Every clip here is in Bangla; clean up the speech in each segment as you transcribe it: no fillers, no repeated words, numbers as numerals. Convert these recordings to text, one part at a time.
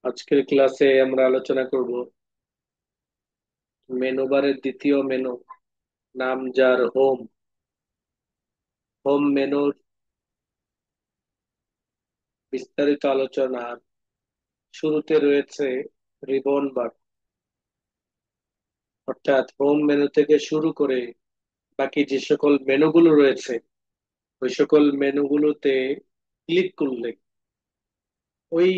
আজকের ক্লাসে আমরা আলোচনা করব মেনু বারের দ্বিতীয় মেনু, নাম যার হোম। হোম মেনুর বিস্তারিত আলোচনার শুরুতে রয়েছে রিবন বার, অর্থাৎ হোম মেনু থেকে শুরু করে বাকি যে সকল মেনুগুলো রয়েছে ওই সকল মেনুগুলোতে ক্লিক করলে ওই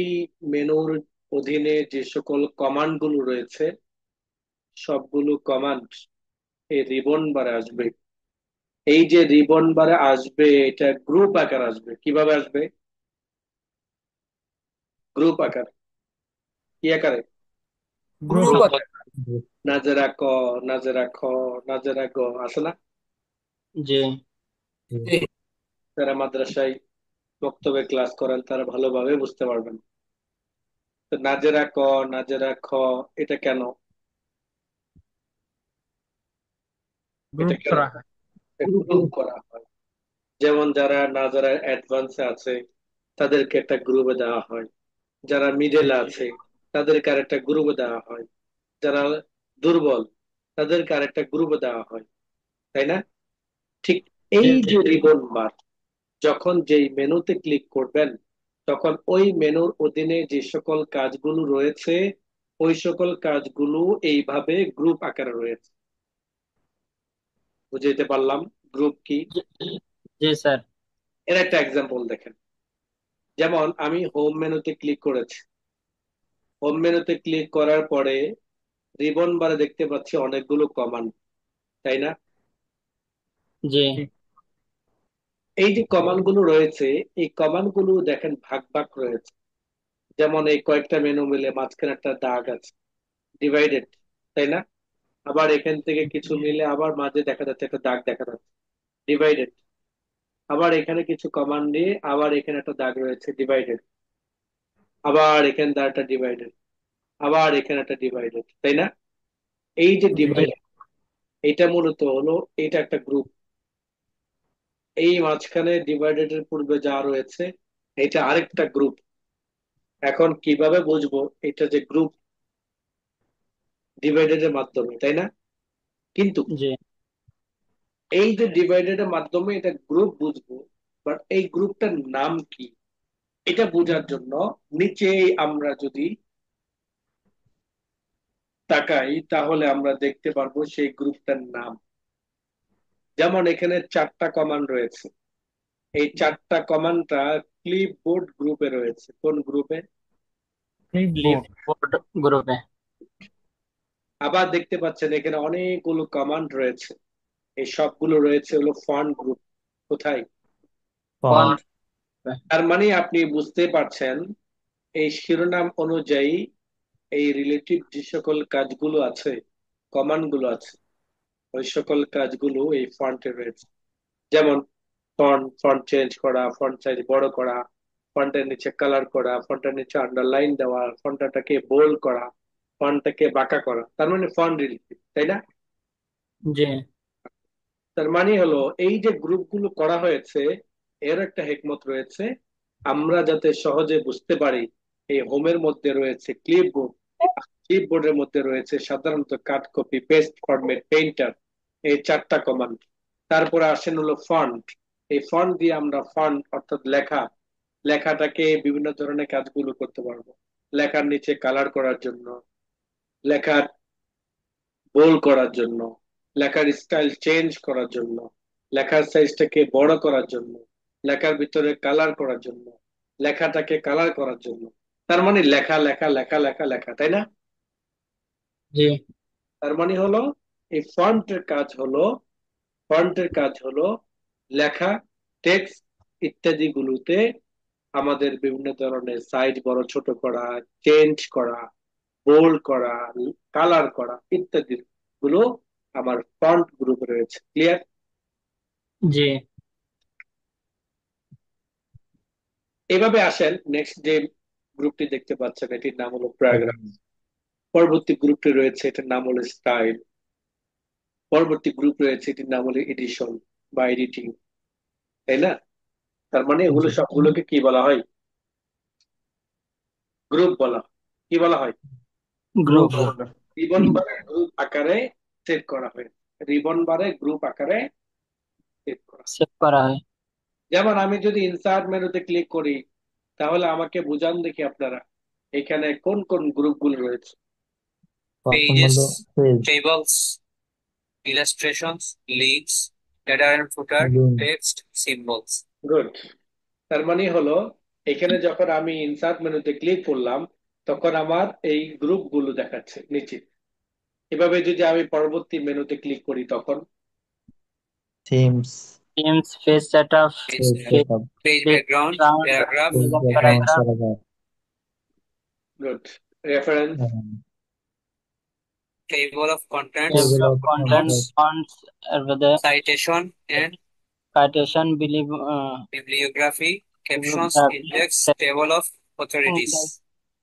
মেনুর অধীনে যে সকল কমান্ড গুলো রয়েছে সবগুলো কমান্ড এই রিবন বারে আসবে। এই যে রিবন বারে আসবে এটা গ্রুপ আকার আসবে। কিভাবে আসবে? গ্রুপ আকার। কি আকারে? গ্রুপ গ্রুপ আকারে। নাজেরা ক, নাজেরা খ, নাজেরা গ আছে না? জি। জি। যারা মাদ্রাসায় বক্তব্যে ক্লাস করেন তারা ভালোভাবে বুঝতে পারবেন। তো নাজেরা ক, নাজেরা খ, এটা কেন? এটা গ্রুপ কেন করা হয়। গ্রুপ করা হয়? যেমন যারা নাজারা অ্যাডভান্সে আছে তাদেরকে একটা গ্রুপে দেওয়া হয়, যারা মিডল আছে তাদেরকে আরেকটা গ্রুপে দেওয়া হয়, যারা দুর্বল তাদেরকে আরেকটা গ্রুপে দেওয়া হয়, তাই না? ঠিক জি। এই যে রিবন বার, যখন যেই মেনুতে ক্লিক করবেন তখন ওই মেনুর অধীনে যে সকল কাজগুলো রয়েছে ওই সকল কাজগুলো এইভাবে গ্রুপ আকারে রয়েছে। বুঝাইতে পারলাম গ্রুপ কি? জি, জি স্যার। এর একটা এক্সাম্পল দেখেন। যেমন আমি হোম মেনুতে ক্লিক করেছি। হোম মেনুতে ক্লিক করার পরে রিবন বারে দেখতে পাচ্ছি অনেকগুলো কমান্ড, তাই না? জি। এই যে কমান্ড গুলো রয়েছে এই কমান্ড গুলো দেখেন ভাগ ভাগ রয়েছে। যেমন এই কয়েকটা মেনু মিলে মাঝখানে একটা দাগ আছে, ডিভাইডেড, তাই না? আবার এখান থেকে কিছু মিলে আবার মাঝে দেখা যাচ্ছে একটা দাগ দেখা যাচ্ছে, ডিভাইডেড। আবার এখানে কিছু কমান্ড দিয়ে আবার এখানে একটা দাগ রয়েছে, ডিভাইডেড। আবার এখানে একটা ডিভাইডেড, আবার এখানে একটা ডিভাইডেড, তাই না? এই যে জি। ডিভাইড, এটা মূলত হলো এটা একটা গ্রুপ। এই মাঝখানে ডিভাইডেড এর পূর্বে যা রয়েছে এটা আরেকটা গ্রুপ। এখন কিভাবে বুঝবো এটা যে গ্রুপ? ডিভাইডেড এর মাধ্যমে, তাই না? কিন্তু জি। এই যে ডিভাইডেড এর মাধ্যমে এটা গ্রুপ বুঝবো, বাট এই গ্রুপটার নাম কি এটা বোঝার জন্য নিচে আমরা যদি তাকাই তাহলে আমরা দেখতে পারবো সেই গ্রুপটার নাম। যেমন এখানে চারটা কমান্ড রয়েছে, এই চারটা কমান্ডটা ক্লিপবোর্ড গ্রুপে রয়েছে। কোন গ্রুপে? ক্লিপবোর্ড। ক্লিপবোর্ড গ্রুপে। আবার দেখতে পাচ্ছেন এখানে অনেকগুলো কমান্ড রয়েছে, এই সবগুলো রয়েছে হলো ফন্ট গ্রুপ। কোথায়? ফন্ট। ফন্ট। তার মানে আপনি বুঝতে পারছেন এই শিরোনাম অনুযায়ী এই রিলেটিভ যে সকল কাজগুলো আছে, কমান্ড গুলো আছে, ওই সকল কাজগুলো এই ফন্টে রয়েছে। যেমন ফন্ট ফন্ট চেঞ্জ করা, ফন্ট সাইজ বড় করা, ফন্টের নিচে কালার করা, ফন্টের নিচে আন্ডারলাইন দেওয়া, ফন্টটাকে বোল্ড করা, ফন্টটাকে বাঁকা করা, তার মানে ফন্ট রিলেটিভ, তাই না? জি। তার মানে হলো এই যে গ্রুপগুলো করা হয়েছে এর একটা হেকমত রয়েছে, আমরা যাতে সহজে বুঝতে পারি। এই হোমের মধ্যে রয়েছে ক্লিপবোর্ড, ক্লিপবোর্ডের মধ্যে রয়েছে সাধারণত কাট, কপি, পেস্ট, ফরম্যাট, পেইন্টার, এই চারটা কমান্ড। তারপরে আসেন হলো ফন্ট। এই ফন্ট দিয়ে আমরা ফন্ট অর্থাৎ লেখা, লেখাটাকে বিভিন্ন ধরনের কাজগুলো করতে পারবো। লেখার নিচে কালার করার জন্য, লেখার বোল্ড করার জন্য, লেখার স্টাইল চেঞ্জ করার জন্য, লেখার সাইজটাকে বড় করার জন্য, লেখার ভিতরে কালার করার জন্য, লেখাটাকে কালার করার জন্য। তার মানে লেখা লেখা লেখা লেখা লেখা, তাই না? জি। তার মানে হলো এই ফন্টের কাজ হলো লেখা, টেক্সট ইত্যাদি গুলোতে আমাদের বিভিন্ন ধরনের সাইজ বড় ছোট করা, চেঞ্জ করা, বোল্ড করা, কালার করা ইত্যাদি গুলো আমার ফন্ট গ্রুপে রয়েছে। ক্লিয়ার? জি। এভাবে আসেন নেক্সট যে গ্রুপটি দেখতে পাচ্ছেন এটির নাম হলো প্যারাগ্রাফ। পরবর্তী গ্রুপটি রয়েছে এটার নাম হলো স্টাইল। পরবর্তী গ্রুপ রয়েছে এটির নাম হলো এডিশন বা এডিটিং, তাই না? তার মানে এগুলো জি। সবগুলোকে কি বলা হয়? গ্রুপ বলা হয়। কি বলা হয়? গ্রুপ। গ্রুপ। রিবন বারে গ্রুপ আকারে সেট করা হয়। রিবন বারে গ্রুপ আকারে সেট করা হয়। সেভ করা হয়। যেমন আমি যদি ইনসার্ট মেনুতে ক্লিক করি, তাহলে আমাকে বুঝান দেখি আপনারা এখানে কোন কোন গ্রুপগুলো রয়েছে। প্রথম pages, হলো page, tables, illustrations, links, data and footer, link, text, symbols. Good. তার মানে হলো এখানে যখন আমি ইনসার্ট মেনুতে ক্লিক করলাম, তখন আমার এই গ্রুপগুলো দেখাচ্ছে নিচে। এভাবে যদি আমি পরবর্তী মেনুতে ক্লিক করি তখন themes, teams, page setup, Page, page page setup, background, background, paragraph, page background, headings, paragraph, paragraph, good. Reference, table of contents, table table of of content, notes, content, fonts, এরপরে citation and citation, believe, bibliography, captions, বিbliography, index, table of authorities.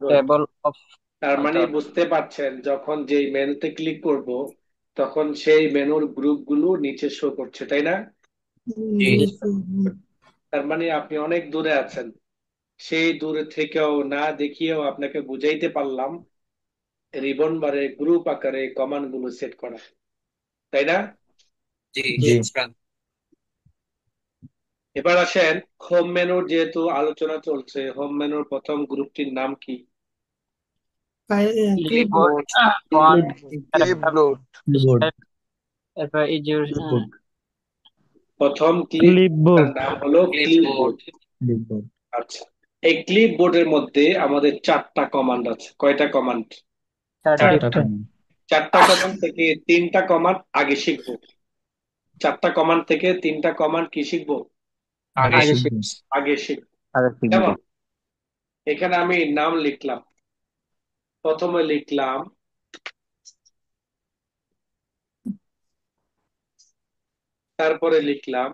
Good. Table of তার মানে অথর। বুঝতে পারছেন যখন যেই মেনুতে ক্লিক করব, তখন সেই মেনুর গ্রুপগুলো নিচে শো করছে, তাই না? জি, জি, তার মানে আপনি অনেক দূরে আছেন, সেই দূরে থেকেও না দেখিয়েও আপনাকে বুঝাইতে পারলাম রিবন বারে গ্রুপ আকারে কমান্ড গুলো সেট করা, তাই না? জি, জি, শুক্রান। এবার আসেন হোম মেনুর, যেহেতু আলোচনা চলছে, হোম মেনুর প্রথম গ্রুপটির নাম কি? Clipboard, Clipboard, font, paragraph, clipboard. Keyboard, এরপর ইজিউর, কিবোর্ড, প্রথম ক্লিপ ক্লিপবোর্ড, নাম হলো ক্লিপবোর্ড। clipboard, ক্লিপবোর্ড, আচ্ছা, এই ক্লিপবোর্ডের মধ্যে আমাদের চারটা কমান্ড আছে। কয়টা কমান্ড? চারটি। চারটা কমান্ড, চারটা কমান্ড থেকে তিনটা কমান্ড আগে শিখবো। চারটা কমান্ড থেকে তিনটা কমান্ড কি শিখবো? আগে আগে শিখবো, আগে শিখবো। আগে শিখবো, যেমন এখানে আমি নাম লিখলাম, প্রথমে লিখলাম, তারপরে লিখলাম,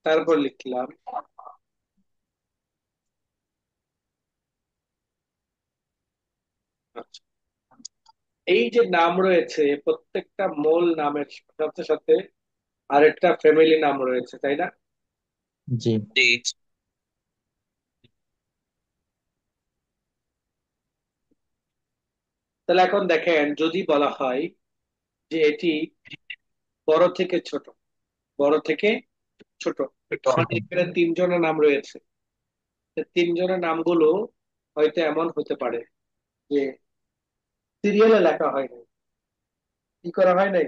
তারপর লিখলাম। আচ্ছা, এই যে নাম রয়েছে, প্রত্যেকটা মূল নামের সাথে সাথে আরেকটা ফ্যামিলি নাম রয়েছে, তাই না? জি, জি, তাহলে এখন দেখেন, যদি বলা হয় যে এটি বড় থেকে ছোট, বড় থেকে ছোট, তখন ছোট, এখানে তিনজনের নাম রয়েছে। তো তিনজনের নামগুলো হয়তো এমন হতে পারে যে সিরিয়ালে লেখা হয় নাই। কি করা হয় নাই?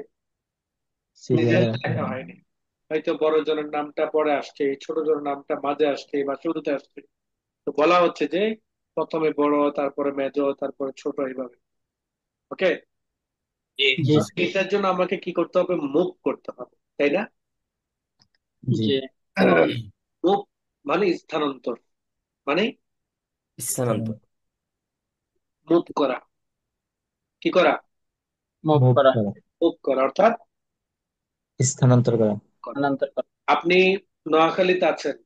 সিরিয়ালে সিরিয়ালে রাখা লেখা হয়, হয়নি। হয়তো বড় জনের নামটা পরে আসছে, ছোট জনের নামটা মাঝে আসছে বা শুরুতে আসছে। তো বলা হচ্ছে যে প্রথমে বড়, তারপরে মেজ, তারপরে ছোট, এইভাবে। ওকে। জি, জি, এটার জন্য আমাকে কি করতে হবে? মুভ করতে হবে, তাই না? জি, জি, মুভ মানে স্থানান্তর, মানে স্থানান্তর। মুভ করা। কি করা? মুভ মুভ করা, করা, মুভ করা অর্থাৎ স্থানান্তর করা, করা। স্থানান্তর করা। আপনি নোয়াখালীতে আছেন,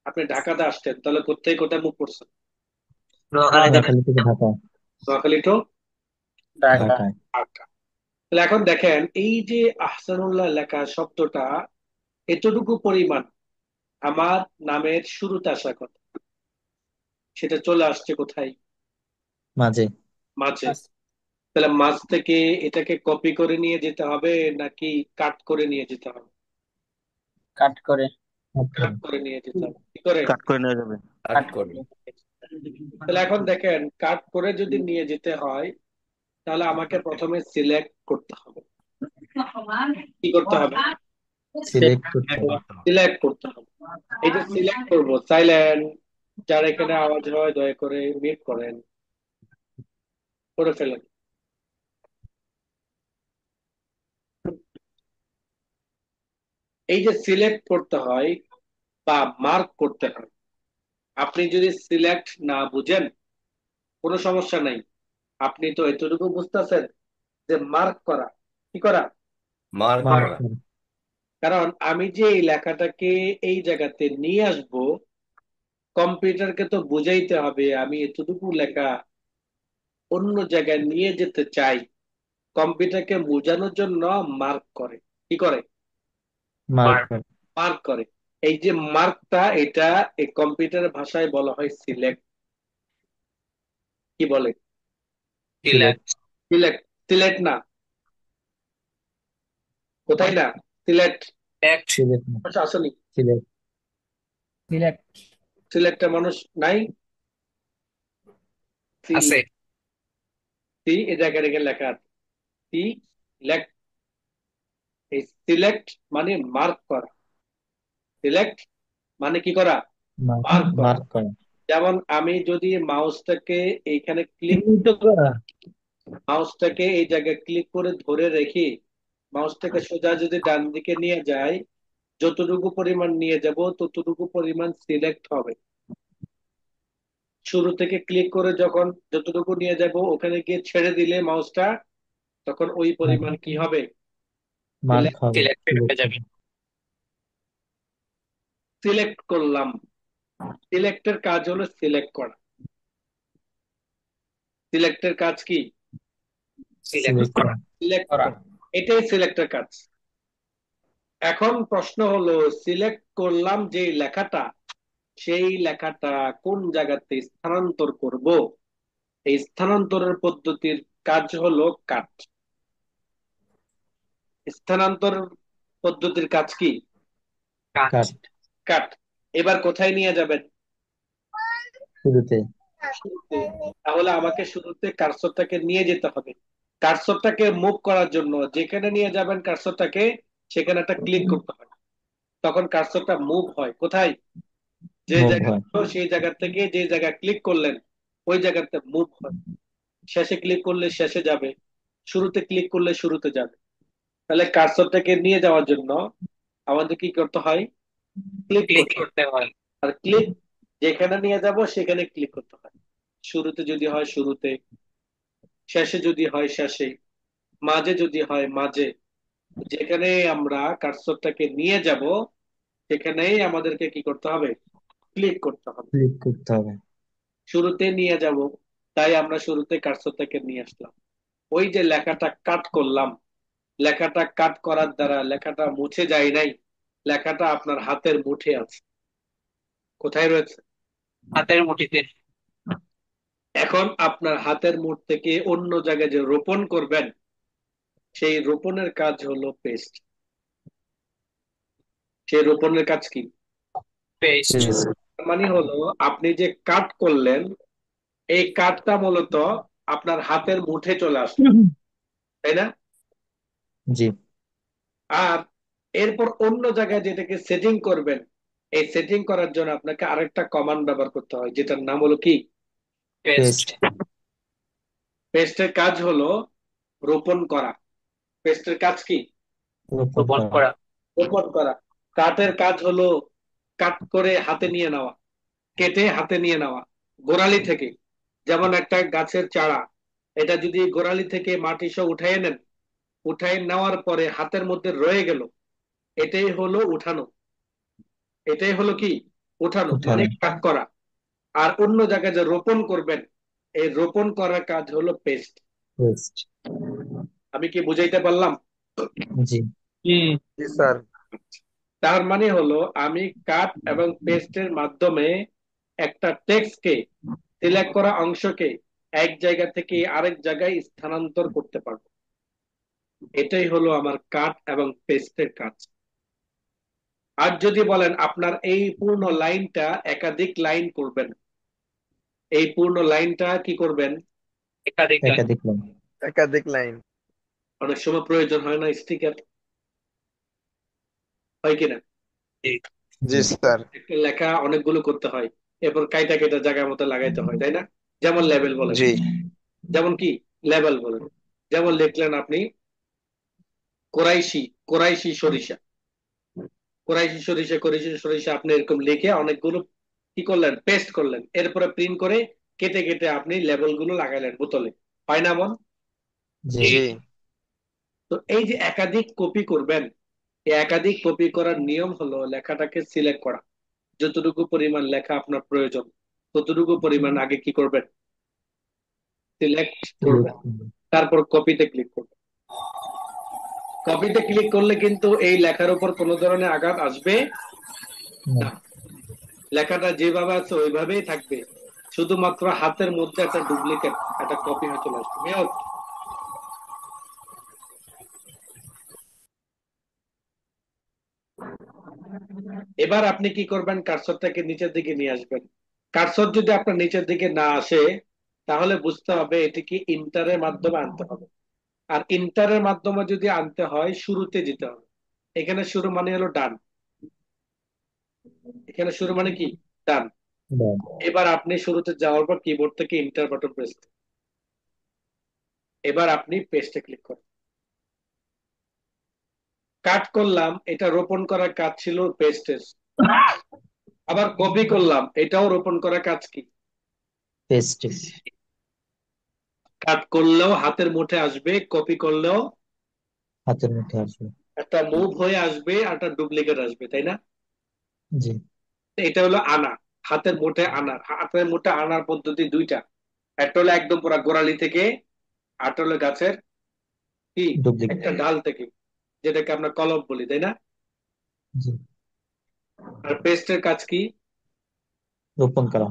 আপনি ঢাকাতে আসছেন, তাহলে কোথায় কোথায় মুভ করছেন? নোয়াখালীতে নোয়াখালী থেকে ঢাকা, নোয়াখালী টু ঢাকা। ঢাকায়, ঢাকা। তাহলে এখন দেখেন, এই যে আহসানুল্লাহ লেখা শব্দটা এতটুকু পরিমাণ আমার নামের শুরুতে আসার কথা, সেটা চলে আসছে কোথায়? মাঝে, মাঝে। তাহলে মাঝ থেকে এটাকে কপি করে নিয়ে যেতে হবে নাকি কাট করে নিয়ে যেতে হবে? কাট করে, কাট করে নিয়ে যেতে হবে। কি করে? কাট করে নেওয়া যাবে, কাট কাট করবে। করে। তাহলে এখন দেখেন, কাট করে যদি নিয়ে যেতে হয়, তাহলে আমাকে প্রথমে সিলেক্ট করতে হবে। কি করতে হবে? সিলেক্ট করতে হবে, সিলেক্ট করতে হবে। এই যে সিলেক্ট করব, সাইলেন্ট, যার এখানে আওয়াজ হয় দয়া করে মিউট করেন, করে ফেলেন। এই যে সিলেক্ট করতে হয় বা মার্ক করতে হয়, আপনি যদি সিলেক্ট না বুঝেন কোনো সমস্যা নাই। আপনি তো এতটুকু বুঝতেছেন যে মার্ক করা। কি করা? মার্ক মার্ক করা। করা, কারণ আমি যে এই লেখাটাকে এই জায়গাতে নিয়ে আসব, কম্পিউটারকে তো বুঝাইতে হবে আমি এতটুকু লেখা অন্য জায়গায় নিয়ে যেতে চাই। কম্পিউটারকে বোঝানোর জন্য মার্ক করে। কি করে? মার্ক করা, মার্ক করে। এই যে মার্কটা, এটা এই কম্পিউটার ভাষায় বলা হয় সিলেক্ট। কি বলে? সিলেক্ট। সিলেক্ট। সিলেক্ট না, কোথায় না, সিলেক্ট। সিলেক্ট। সিলেক্ট না, মানুষ আসেনি, সিলেক্ট। সিলেক্ট। সিলেক্টের মানুষ নাই। আছে। সি এই জায়গায় রেখে লেখা আছে, সিলেক্ট। এই সিলেক্ট মানে মার্ক করা। সিলেক্ট মানে কি করা? মার্ক মার্ক করা। মার্ক করা। যেমন আমি যদি মাউসটাকে এইখানে ক্লিক, চিহ্নিত করা। মাউসটাকে এই জায়গায় ক্লিক করে ধরে রেখে মাউসটাকে সোজা যদি ডান দিকে নিয়ে যাই, যতটুকু পরিমাণ নিয়ে যাব ততটুকু পরিমাণ সিলেক্ট হবে। শুরু থেকে ক্লিক করে যখন যতটুকু নিয়ে যাব ওখানে গিয়ে ছেড়ে দিলে মাউসটা, তখন ওই পরিমাণ কি হবে? মার্ক হবে। সিলেক্টেড হয়ে সিলেক্ট যাবে। সিলেক্ট করলাম। সিলেক্টের কাজ হলো সিলেক্ট করা। সিলেক্টের কাজ কি? সিলেক্ট সিলেক্ট করা। করা। সিলেক্ট করা। করা। এটাই সিলেক্টের কাজ। এখন প্রশ্ন হলো, সিলেক্ট করলাম যে লেখাটা, সেই লেখাটা কোন জায়গাতে স্থানান্তর করব? এই স্থানান্তরের পদ্ধতির কাজ হলো কাট। স্থানান্তর পদ্ধতির কাজ কি? কাট। কাট। কাট। এবার কোথায় নিয়ে যাবেন? শুরুতে। শুরুতে। তাহলে আমাকে শুরুতে কার্সরটাকে নিয়ে যেতে হবে। কার্সরটাকে মুভ করার জন্য যেখানে নিয়ে যাবেন কার্সরটাকে, সেখানে একটা ক্লিক করতে হবে। তখন কার্সরটা মুভ হয় কোথায়? যে মুভ জায়গা হয়। ছিল সেই জায়গা থেকে যে জায়গায় ক্লিক করলেন ওই জায়গাতে মুভ হয়। শেষে ক্লিক করলে শেষে যাবে, শুরুতে ক্লিক করলে শুরুতে যাবে। তাহলে কার্সরটাকে নিয়ে যাওয়ার জন্য আমাদের কি করতে হয়? ক্লিক ক্লিক করতে হয়। করতে হয়। আর ক্লিক যেখানে নিয়ে যাব সেখানে ক্লিক করতে হয়। শুরুতে যদি হয় শুরুতে, শেষে যদি হয় শেষে, মাঝে যদি হয় মাঝে। যেখানে আমরা কার্সরটাকে নিয়ে যাব সেখানেই আমাদেরকে কি করতে হবে? ক্লিক করতে হবে। ক্লিক করতে হবে। শুরুতে নিয়ে যাব, তাই আমরা শুরুতে কার্সরটাকে নিয়ে আসলাম। ওই যে লেখাটা কাট করলাম, লেখাটা কাট করার দ্বারা লেখাটা মুছে যায় নাই, লেখাটা আপনার হাতের মুঠে আছে। কোথায় রয়েছে? হাতের মুঠিতে। এখন আপনার হাতের মুঠ থেকে অন্য জায়গায় যে রোপণ করবেন, সেই রোপণের কাজ হলো পেস্ট। সেই রোপণের কাজ কি? পেস্ট। পেস্ট। তার মানে হলো আপনি যে কাট করলেন, এই কাটটা মূলত আপনার হাতের মুঠে চলে আসলো, তাই না? জি। আর এরপর অন্য জায়গায় যেটাকে সেটিং করবেন, এই সেটিং করার জন্য আপনাকে আরেকটা কমান্ড ব্যবহার করতে হয়, যেটার নাম হলো কি? পেস্ট। পেস্ট। পেস্টের কাজ হলো রোপণ করা। পেস্টের কাজ কি? রোপণ রোপণ করা। করা। রোপণ করা। কাটের কাজ হলো কাট করে হাতে নিয়ে নেওয়া, কেটে হাতে নিয়ে নেওয়া গোড়ালি থেকে। যেমন একটা গাছের চারা, এটা যদি গোড়ালি থেকে মাটি সহ উঠাই নেন, উঠাই নেওয়ার পরে হাতের মধ্যে রয়ে গেল, এটাই হলো উঠানো। এটাই হলো কি? উঠানো মানে উঠানো। কাট করা। আর অন্য জায়গায় যে রোপণ করবেন, এই রোপণ করার কাজ হলো পেস্ট। পেস্ট। আমি কি বুঝাইতে পারলাম? জি। জি স্যার। তার মানে হলো আমি কাট এবং পেস্টের মাধ্যমে একটা টেক্সটকে, সিলেক্ট করা অংশকে এক জায়গা থেকে আরেক জায়গায় স্থানান্তর করতে পারবো। এটাই হলো আমার কাট এবং পেস্টের কাজ। আর যদি বলেন আপনার এই পূর্ণ লাইনটা একাধিক লাইন করবেন, এই পূর্ণ লাইনটা কি করবেন? একাধিক লাইন। একাধিক লাইন। একাধিক লাইন। অনেক সময় প্রয়োজন হয় না স্টিকার, হয় কিনা? জি। জি জি। স্যার। একটা লেখা অনেকগুলো করতে হয়, এরপর কাইটা কাইটা জায়গা মতো লাগাইতে হয়, তাই না? যেমন লেবেল বলেন। জি। যেমন কি? লেবেল বলেন। যেমন লিখলেন আপনি কোরাইশি, কোরাইশি সরিষা, কোরাইশি সরিষা, কোরাইশি সরিষা, আপনি এরকম লিখে অনেকগুলো কি করলেন? পেস্ট করলেন। এরপরে প্রিন্ট করে কেটে কেটে আপনি লেবেল গুলো লাগাইলেন বোতলে, হয় না মন? জি। জি। জি। তো এই যে একাধিক কপি করবেন, এই একাধিক কপি করার নিয়ম হলো লেখাটাকে সিলেক্ট করা। যতটুকু পরিমাণ লেখা আপনার প্রয়োজন ততটুকু পরিমাণ আগে কি করবেন? সিলেক্ট করবেন। তারপর কপিতে ক্লিক করবেন। কপিতে ক্লিক করলে কিন্তু এই লেখার উপর কোনো ধরনের আঘাত আসবে না, না, লেখাটা যেভাবে আছে ওইভাবেই থাকবে, শুধুমাত্র হাতের মধ্যে একটা ডুপ্লিকেট, একটা কপি হয়ে চলে আসবে। মেয়র, এবার আপনি কি করবেন, কার্সরটাকে নিচের দিকে নিয়ে আসবেন। কার্সর যদি আপনার নিচের দিকে না আসে, তাহলে বুঝতে হবে এটিকে ইন্টারের মাধ্যমে আনতে হবে। আর ইন্টারের মাধ্যমে যদি আনতে হয়, শুরুতে যেতে হবে। এখানে শুরু মানে হলো ডান, এখানে শুরু মানে কি, ডান। ডান। এবার আপনি শুরুতে যাওয়ার পর কিবোর্ড থেকে ইন্টার বাটন প্রেস, এবার আপনি পেস্টে ক্লিক করেন। কাট করলাম, এটা রোপণ করার কাজ ছিল পেস্টের। আবার কপি করলাম, এটাও রোপণ করার কাজ কি, পেস্টে। কাট করলেও হাতের মুঠে আসবে, কপি করলেও হাতের মুঠে আসবে। একটা মুভ হয়ে আসবে আর একটা ডুপ্লিকেট আসবে, তাই না? জি। এটা হলো আনা, হাতের মুঠে আনার। হাতের মুঠে আনার পদ্ধতি দুইটা, একটা হলো একদম পুরা গোড়ালি থেকে, আরটা হলো গাছের কি, ডুপ্লিকেট। একটা ডাল থেকে, যেটাকে আমরা কলম বলি, তাই না? জি। আর পেস্টের কাজ কি? রোপণ করা।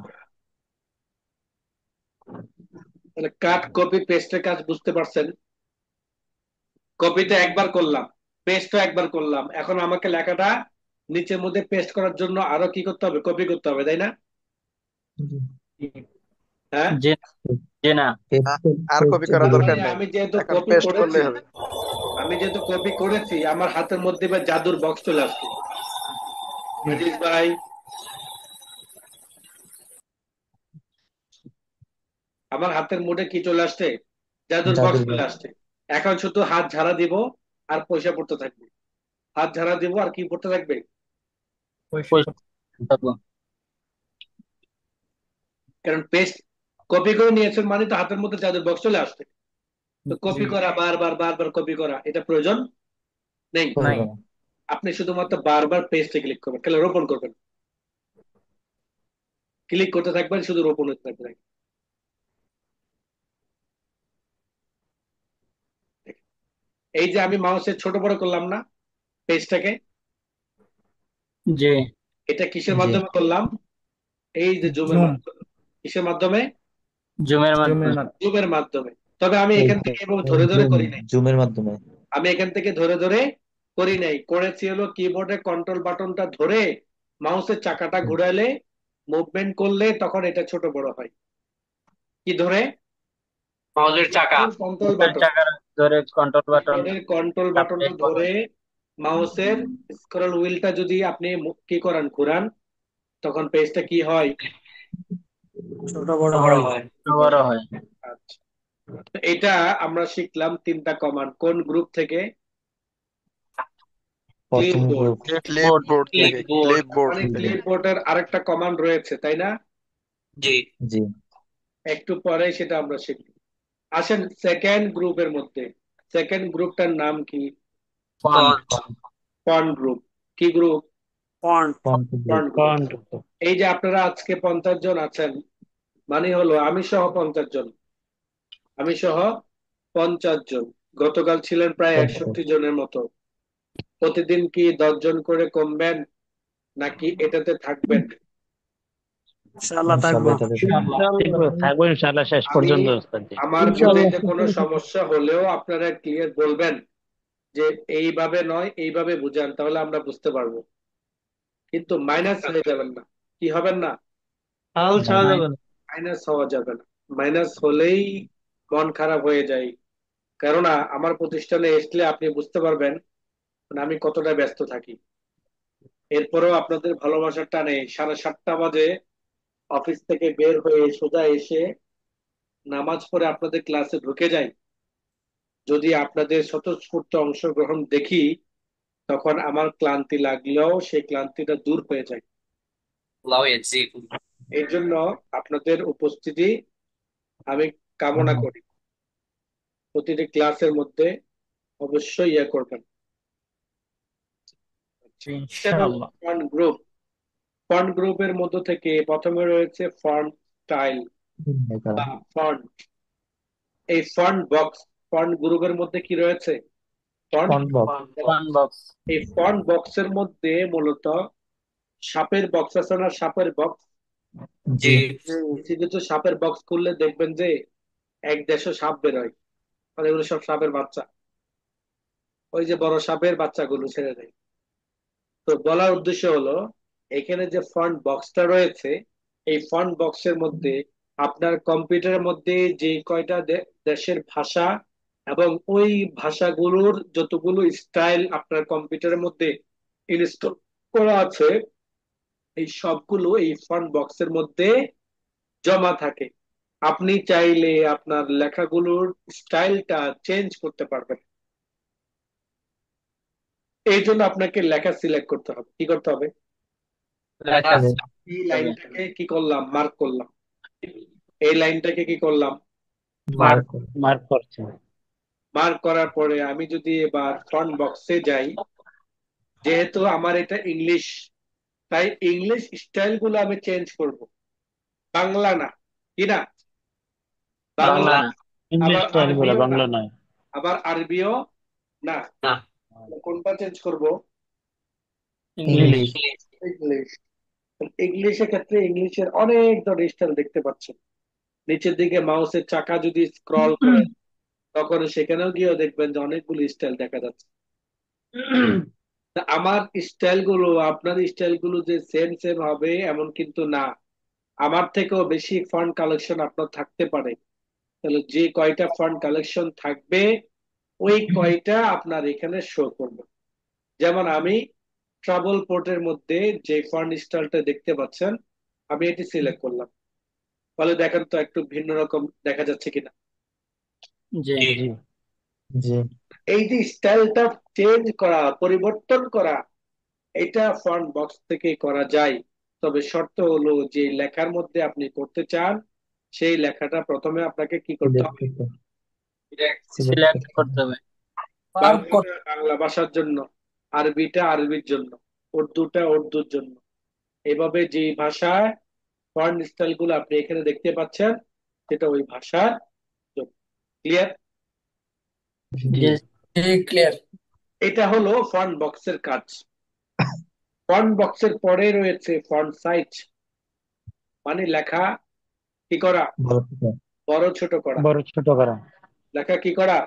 মানে কাট কপি পেস্টের কাজ বুঝতে পারছেন? কপিতে একবার করলাম, পেস্টও একবার করলাম, এখন আমাকে লেখাটা নিচের মধ্যে পেস্ট করার জন্য আরো কি করতে হবে, কপি করতে হবে, তাই না? জি। হ্যাঁ, যে যে না আ- পেস্ট আর কপি পেস্টের করার দিকে। দরকার তাহলে নেই, আমি যেহেতু এখন কপি পেস্ট করেছি, করলেই হবে। আমার হাতের মধ্যে এবার জাদুর বক্স চলে আসছে। আজিজ ভাই, আমার হাতের মুঠে কি চলে আসছে, জাদুর বক্স জাদুর চলে বাক্স। আসছে। এখন শুধু হাত ঝাড়া দিব আর পয়সা পড়তে থাকবে, হাত ঝাড়া দিব আর কি পড়তে থাকবে। পয়সা থাকবো। কারণ পেস্ট কপি করে নিয়েছেন মানে তো হাতের মধ্যে জাদুর বক্স চলে আসছে। তো জি কপি করা, বারবার বারবার কপি করা, এটা প্রয়োজন নেই। নাই। করবে না। আপনি শুধুমাত্র বারবার পেস্টে ক্লিক করবেন, তাহলে রোপণ করবেন, ক্লিক করতে থাকবেন, শুধু রোপণ হতে থাকবেন। এই যে আমি মাউসের ছোট বড় করলাম না পেজটাকে, যে এটা কিসের জি। মাধ্যমে করলাম, এই যে জুমের জুম মাধ্যমে। কিসের মাধ্যমে? জুমের মাধ্যমে। জুমের মাধ্যমে। তবে আমি এই এখান যে থেকে এবং ধরে ধরে জুম, করি নাই, জুমের মাধ্যমে। আমি এখান থেকে ধরে ধরে করি নাই, করেছি হলো কিবোর্ডে কন্ট্রোল বাটনটা ধরে মাউসের চাকাটা ঘুরালে, মুভমেন্ট করলে তখন এটা ছোট বড় হয়। কি ধরে? মাউসের চাকা। কন্ট্রোল বাটন, চাকার ধরে কন্ট্রোল বাটন কিবোর্ডের কন্ট্রোল চাপলে বাটনটা ধরে মাউসের স্ক্রল হুইলটা যদি আপনি কি করান, ঘুরান, তখন পেজটা কি হয়, ছোট বড় বড় হয়। হয়। ছোট বড় হয়। আচ্ছা। তো এটা আমরা শিখলাম তিনটা কমান্ড, কোন গ্রুপ থেকে? প্রথম ক্লিপবোর্ড। গ্রুপ। ক্লিপবোর্ড। ক্লিপবোর্ড থেকে, ক্লিপবোর্ড। ক্লিপবোর্ড মানে থেকে। ক্লিপবোর্ডের আরেকটা কমান্ড রয়েছে, তাই না? জি। জি। একটু পরে সেটা আমরা শিখব। আসেন সেকেন্ড গ্রুপের মধ্যে, সেকেন্ড গ্রুপটার নাম কি? ফন্ট। ফন্ট। Font group. কি group? Font. Font group. Font group. এই যে আপনারা আজকে 50 জন আছেন, মানে হলো আমি সহ 50 জন, আমি সহ 50 জন। গতকাল ছিলেন প্রায় 61 জনের মতো। প্রতিদিন কি 10 জন করে কমবেন, নাকি এটাতে থাকবেন? ইনশাআল্লাহ থাকবো। ইনশাআল্লাহ এটাতে থাকবে। থাকবো ইনশাআল্লাহ শেষ আমি পর্যন্ত ওস্তাদ জি। আমার বুঝাইতে কোনো সমস্যা হলেও আপনারা ক্লিয়ার বলবেন যে এইভাবে নয়, এইভাবে বুঝান, তাহলে আমরা বুঝতে পারবো। কিন্তু মাইনাস হয়ে যাবেন না। কি হবেন না? হাল ছাড়া নাই। যাবে না। মাইনাস হওয়া যাবে না। মাইনাস হলেই মন খারাপ হয়ে যায়। কেননা আমার প্রতিষ্ঠানে আসলে আপনি বুঝতে পারবেন মানে আমি কতটা ব্যস্ত থাকি। এরপরেও আপনাদের ভালোবাসার টানে 7:30 বাজে অফিস থেকে বের হয়ে সোজা এসে নামাজ পড়ে আপনাদের ক্লাসে ঢুকে যাই। যদি আপনাদের স্বতঃস্ফূর্ত অংশগ্রহণ দেখি, তখন আমার ক্লান্তি লাগলেও সেই ক্লান্তিটা দূর হয়ে যায়। আল্লাহু ইয়াজিকুম। এই জন্য আপনাদের উপস্থিতি আমি কামনা করি। প্রতিটি ক্লাসের মধ্যে অবশ্যই ইয়ে করবেন। এটা হলো ইনশাআল্লাহ। Font group. ফন্ট গ্রুপের মধ্য থেকে প্রথমে রয়েছে ফন্ট স্টাইল করা। বা ফন্ট। এই ফন্ট বক্স, ফন্ট গ্রুপের মধ্যে কি রয়েছে, font font box. Box. Font box. এই ফন্ট বক্সের মধ্যে মূলত সাপের বক্স আছে না, সাপের বক্স। জি জি জি কিছু কিছু সাপের বক্স খুললে দেখবেন যে এক দেড়শো সাপ বেরোয়, আর এগুলো সব সাপের বাচ্চা। ওই যে বড় সাপের বাচ্চাগুলো ছেড়ে দেয়। তো বলার উদ্দেশ্য হলো, এখানে যে ফন্ট বক্সটা রয়েছে, এই ফন্ট বক্সের মধ্যে আপনার কম্পিউটারের মধ্যে যে কয়টা দেশের ভাষা এবং ওই ভাষাগুলোর যতগুলো স্টাইল আপনার কম্পিউটারের মধ্যে ইনস্টল করা আছে, এই সবগুলো এই ফন্ট বক্সের মধ্যে জমা থাকে। আপনি চাইলে আপনার লেখাগুলোর স্টাইলটা চেঞ্জ করতে পারবেন। এই জন্য আপনাকে লেখা সিলেক্ট করতে হবে। কি করতে হবে? লেখা এই লাইনটাকে কি করলাম? মার্ক করলাম। এই লাইনটাকে কি করলাম? মার্ক মার্ক মার্ক করছে। মার্ক করার পরে আমি যদি এবার ফন্ট বক্সে যাই, যেহেতু আমার এটা ইংলিশ, তাই ইংলিশ স্টাইল গুলো আমি চেঞ্জ করব, বাংলা না। কি না? বাংলা বাংলা বাংলা না। না, ইংলিশ আবার স্টাইল গুলো, আরবিও না। বাংলা নয়। আবার আরবিও না। না কোনটা চেঞ্জ করব? ইংলিশ। English English. ইংলিশের ক্ষেত্রে ইংলিশের অনেক ধরনের স্টাইল দেখতে পাচ্ছেন। নিচের দিকে মাউসের চাকা যদি স্ক্রল করেন, তখন সেখানেও গিয়েও দেখবেন যে অনেকগুলো স্টাইল দেখা যাচ্ছে। তা আমার স্টাইল গুলো আপনার স্টাইল গুলো যে সেম সেম হবে এমন কিন্তু না। আমার থেকেও বেশি ফান্ড কালেকশন আপনার থাকতে পারে। তাহলে যে কয়টা ফান্ড কালেকশন থাকবে, ওই কয়টা আপনার এখানে শো করবে। যেমন আমি ট্রাভেল পোর্টের মধ্যে যে ফান্ড স্টাইলটা দেখতে পাচ্ছেন, আমি এটি সিলেক্ট করলাম। ফলে দেখেন তো একটু ভিন্ন রকম দেখা যাচ্ছে কিনা। জি জি জি জি এই যে স্টাইলটা চেঞ্জ করা, পরিবর্তন করা, এটা ফন্ট বক্স থেকে করা যায়। তবে শর্ত হলো, যে লেখার মধ্যে আপনি করতে চান, সেই লেখাটা প্রথমে আপনাকে কি করতে সিলেক্ট হবে? করতে সিলেক্ট সিলেক্ট করতে করতে হবে। বাংলাটা বাংলা ভাষার জন্য, আরবিটা আরবির জন্য, উর্দুটা উর্দুর জন্য। এভাবে যে ভাষায় ফন্ট স্টাইল গুলো আপনি এখানে দেখতে পাচ্ছেন, সেটা ওই ভাষার জন্য। ক্লিয়ার? জি জি ক্লিয়ার। এটা হলো ফন্ট বক্সের কাজ। ফন্ট বক্সের পরে রয়েছে ফন্ট সাইজ, মানে লেখা কি করা? বড় থেকে বড় ছোট করা। বড় ছোট করা। লেখা কি করা?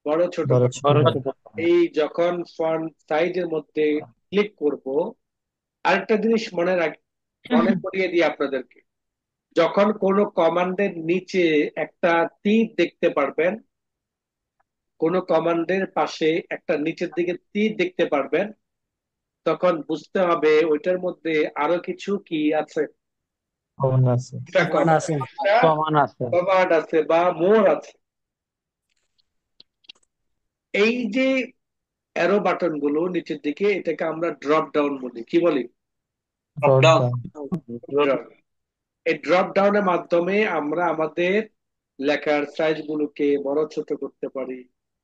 বড় ছোট বড় করা। ছোট বড় করা ছোট করা। এই যখন ফন্ট সাইজের মধ্যে ক্লিক করব, আরেকটা জিনিস মনে করিয়ে দিই আপনাদেরকে। যখন কোনো কমান্ডের নিচে একটা তীর দেখতে পারবেন, কোনো কমান্ডের পাশে একটা নিচের দিকে তীর দেখতে পারবেন, তখন বুঝতে হবে ওইটার মধ্যে আরো কিছু কি আছে। ভবন আছে একটা মান আছে। সমান আছে। কমান্ড আছে বা মোর আছে। এই যে অ্যারো বাটন গুলো নিচের দিকে, এটাকে আমরা ড্রপ ডাউন বলি। কি বলি? Drop down down Drop. এই ড্রপ ডাউনের মাধ্যমে আমরা আমাদের লেখার সাইজ গুলোকে বড় ছোট করতে পারি।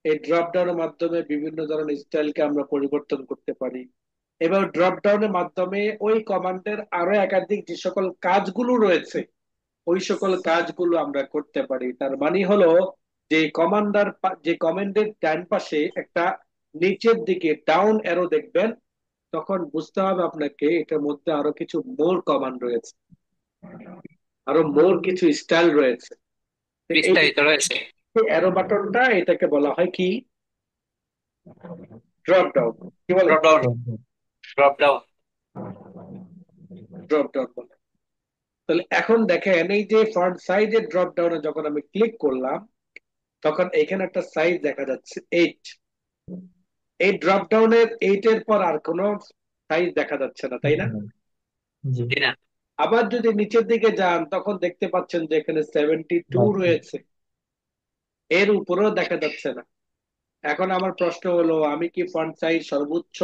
এই ড্রপ ডাউনের মাধ্যমে বিভিন্ন ধরনের স্টাইলকে আমরা পরিবর্তন করতে পারি। এবার ড্রপ ডাউনের মাধ্যমে ওই কমান্ডের আরো একাধিক যে সকল কাজগুলো রয়েছে, ওই সকল কাজগুলো আমরা করতে পারি। তার মানে হলো, যে যে কমান্ডের ডান পাশে একটা নিচের দিকে ডাউন অ্যারো দেখবেন, তখন বুঝতে হবে আপনাকে এটার মধ্যে আরো কিছু মোর কমান্ড রয়েছে, আরো মোর কিছু স্টাইল রয়েছে। তো এই বিস্তারিত রয়েছে। অ্যারো বাটনটা, এটাকে বলা হয় কি? Drop down. কি বলে? Drop down drop down drop down drop down বলে। তাহলে এখন দেখেন, এই যে ফন্ট সাইজের ড্রপ ডাউনে যখন আমি ক্লিক করলাম, তখন এখানে একটা সাইজ দেখা যাচ্ছে 8। এই ড্রপ ডাউনের 8 এর পর আর কোনো সাইজ দেখা যাচ্ছে না, তাই না? জি জি না আবার যদি নিচের দিকে যান, তখন দেখতে পাচ্ছেন যে এখানে 72 বাড়ছে রয়েছে, এর উপরেও দেখা যাচ্ছে না। এখন আমার প্রশ্ন হলো, আমি কি ফন্ট সাইজ সর্বোচ্চ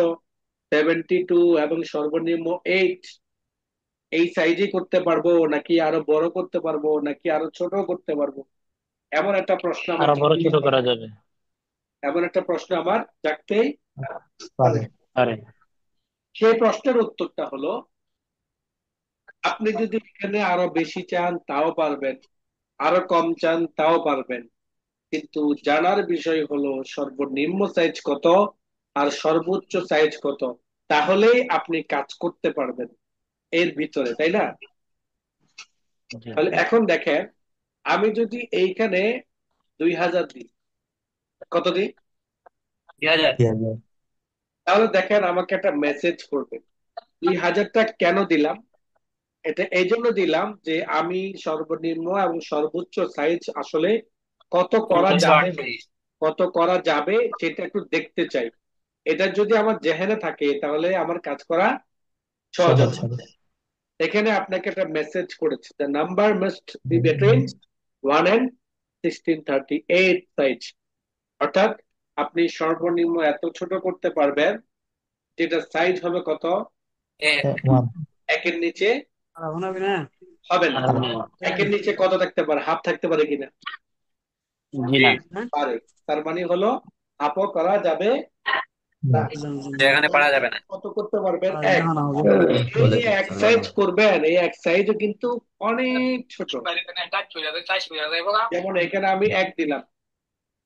72 এবং সর্বনিম্ন 8 এই সাইজই করতে পারবো, নাকি আরো বড় করতে পারবো, নাকি আরো ছোট করতে পারবো? এমন একটা প্রশ্ন আমার আরো বড় ছোট জাগতেই পারে। করা যাবে। এমন একটা প্রশ্ন আমার জাগতেই পারে। পারে আরে সেই প্রশ্নের উত্তরটা হলো, আপনি যদি এখানে আরো বেশি চান তাও পারবেন, আরো কম চান তাও পারবেন। কিন্তু জানার বিষয় হলো সর্বনিম্ন সাইজ কত আর সর্বোচ্চ সাইজ কত। তাহলেই আপনি কাজ করতে পারবেন এর ভিতরে, তাই না? জি তাহলে এখন দেখেন, আমি যদি এইখানে 2000 দিই, কত দিই? 2000। 2000 তাহলে দেখেন আমাকে একটা মেসেজ করবে 2000টা কেন দিলাম। এটা এই জন্য দিলাম যে আমি সর্বনিম্ন এবং সর্বোচ্চ সাইজ আসলে কত করা যাবে, 1638। কত করা যাবে সেটা একটু দেখতে চাই। এটা যদি আমার জেহেনে থাকে তাহলে আমার কাজ করা সহজ সহজ হবে। হবে। এখানে আপনাকে একটা মেসেজ করেছে, the number must be between 1 and 1638 size, অর্থাৎ আপনি সর্বনিম্ন এত ছোট করতে পারবেন যেটা সাইজ হবে কত, 1 একের নিচে হবে না। আর না। একের নিচে কত থাকতে পারে, হাফ থাকতে পারে কিনা? জি না। পারে। তার মানে হলো হাফও করা যাবে না। যেখানে পারা যাবে না। কত করতে পারবেন, এক। এই যে ওয়ালাইকুম এক সালাম। সাইজ করবেন, এই এক সাইজও কিন্তু অনেক ছোট। যেমন এখানে আমি এক দিলাম,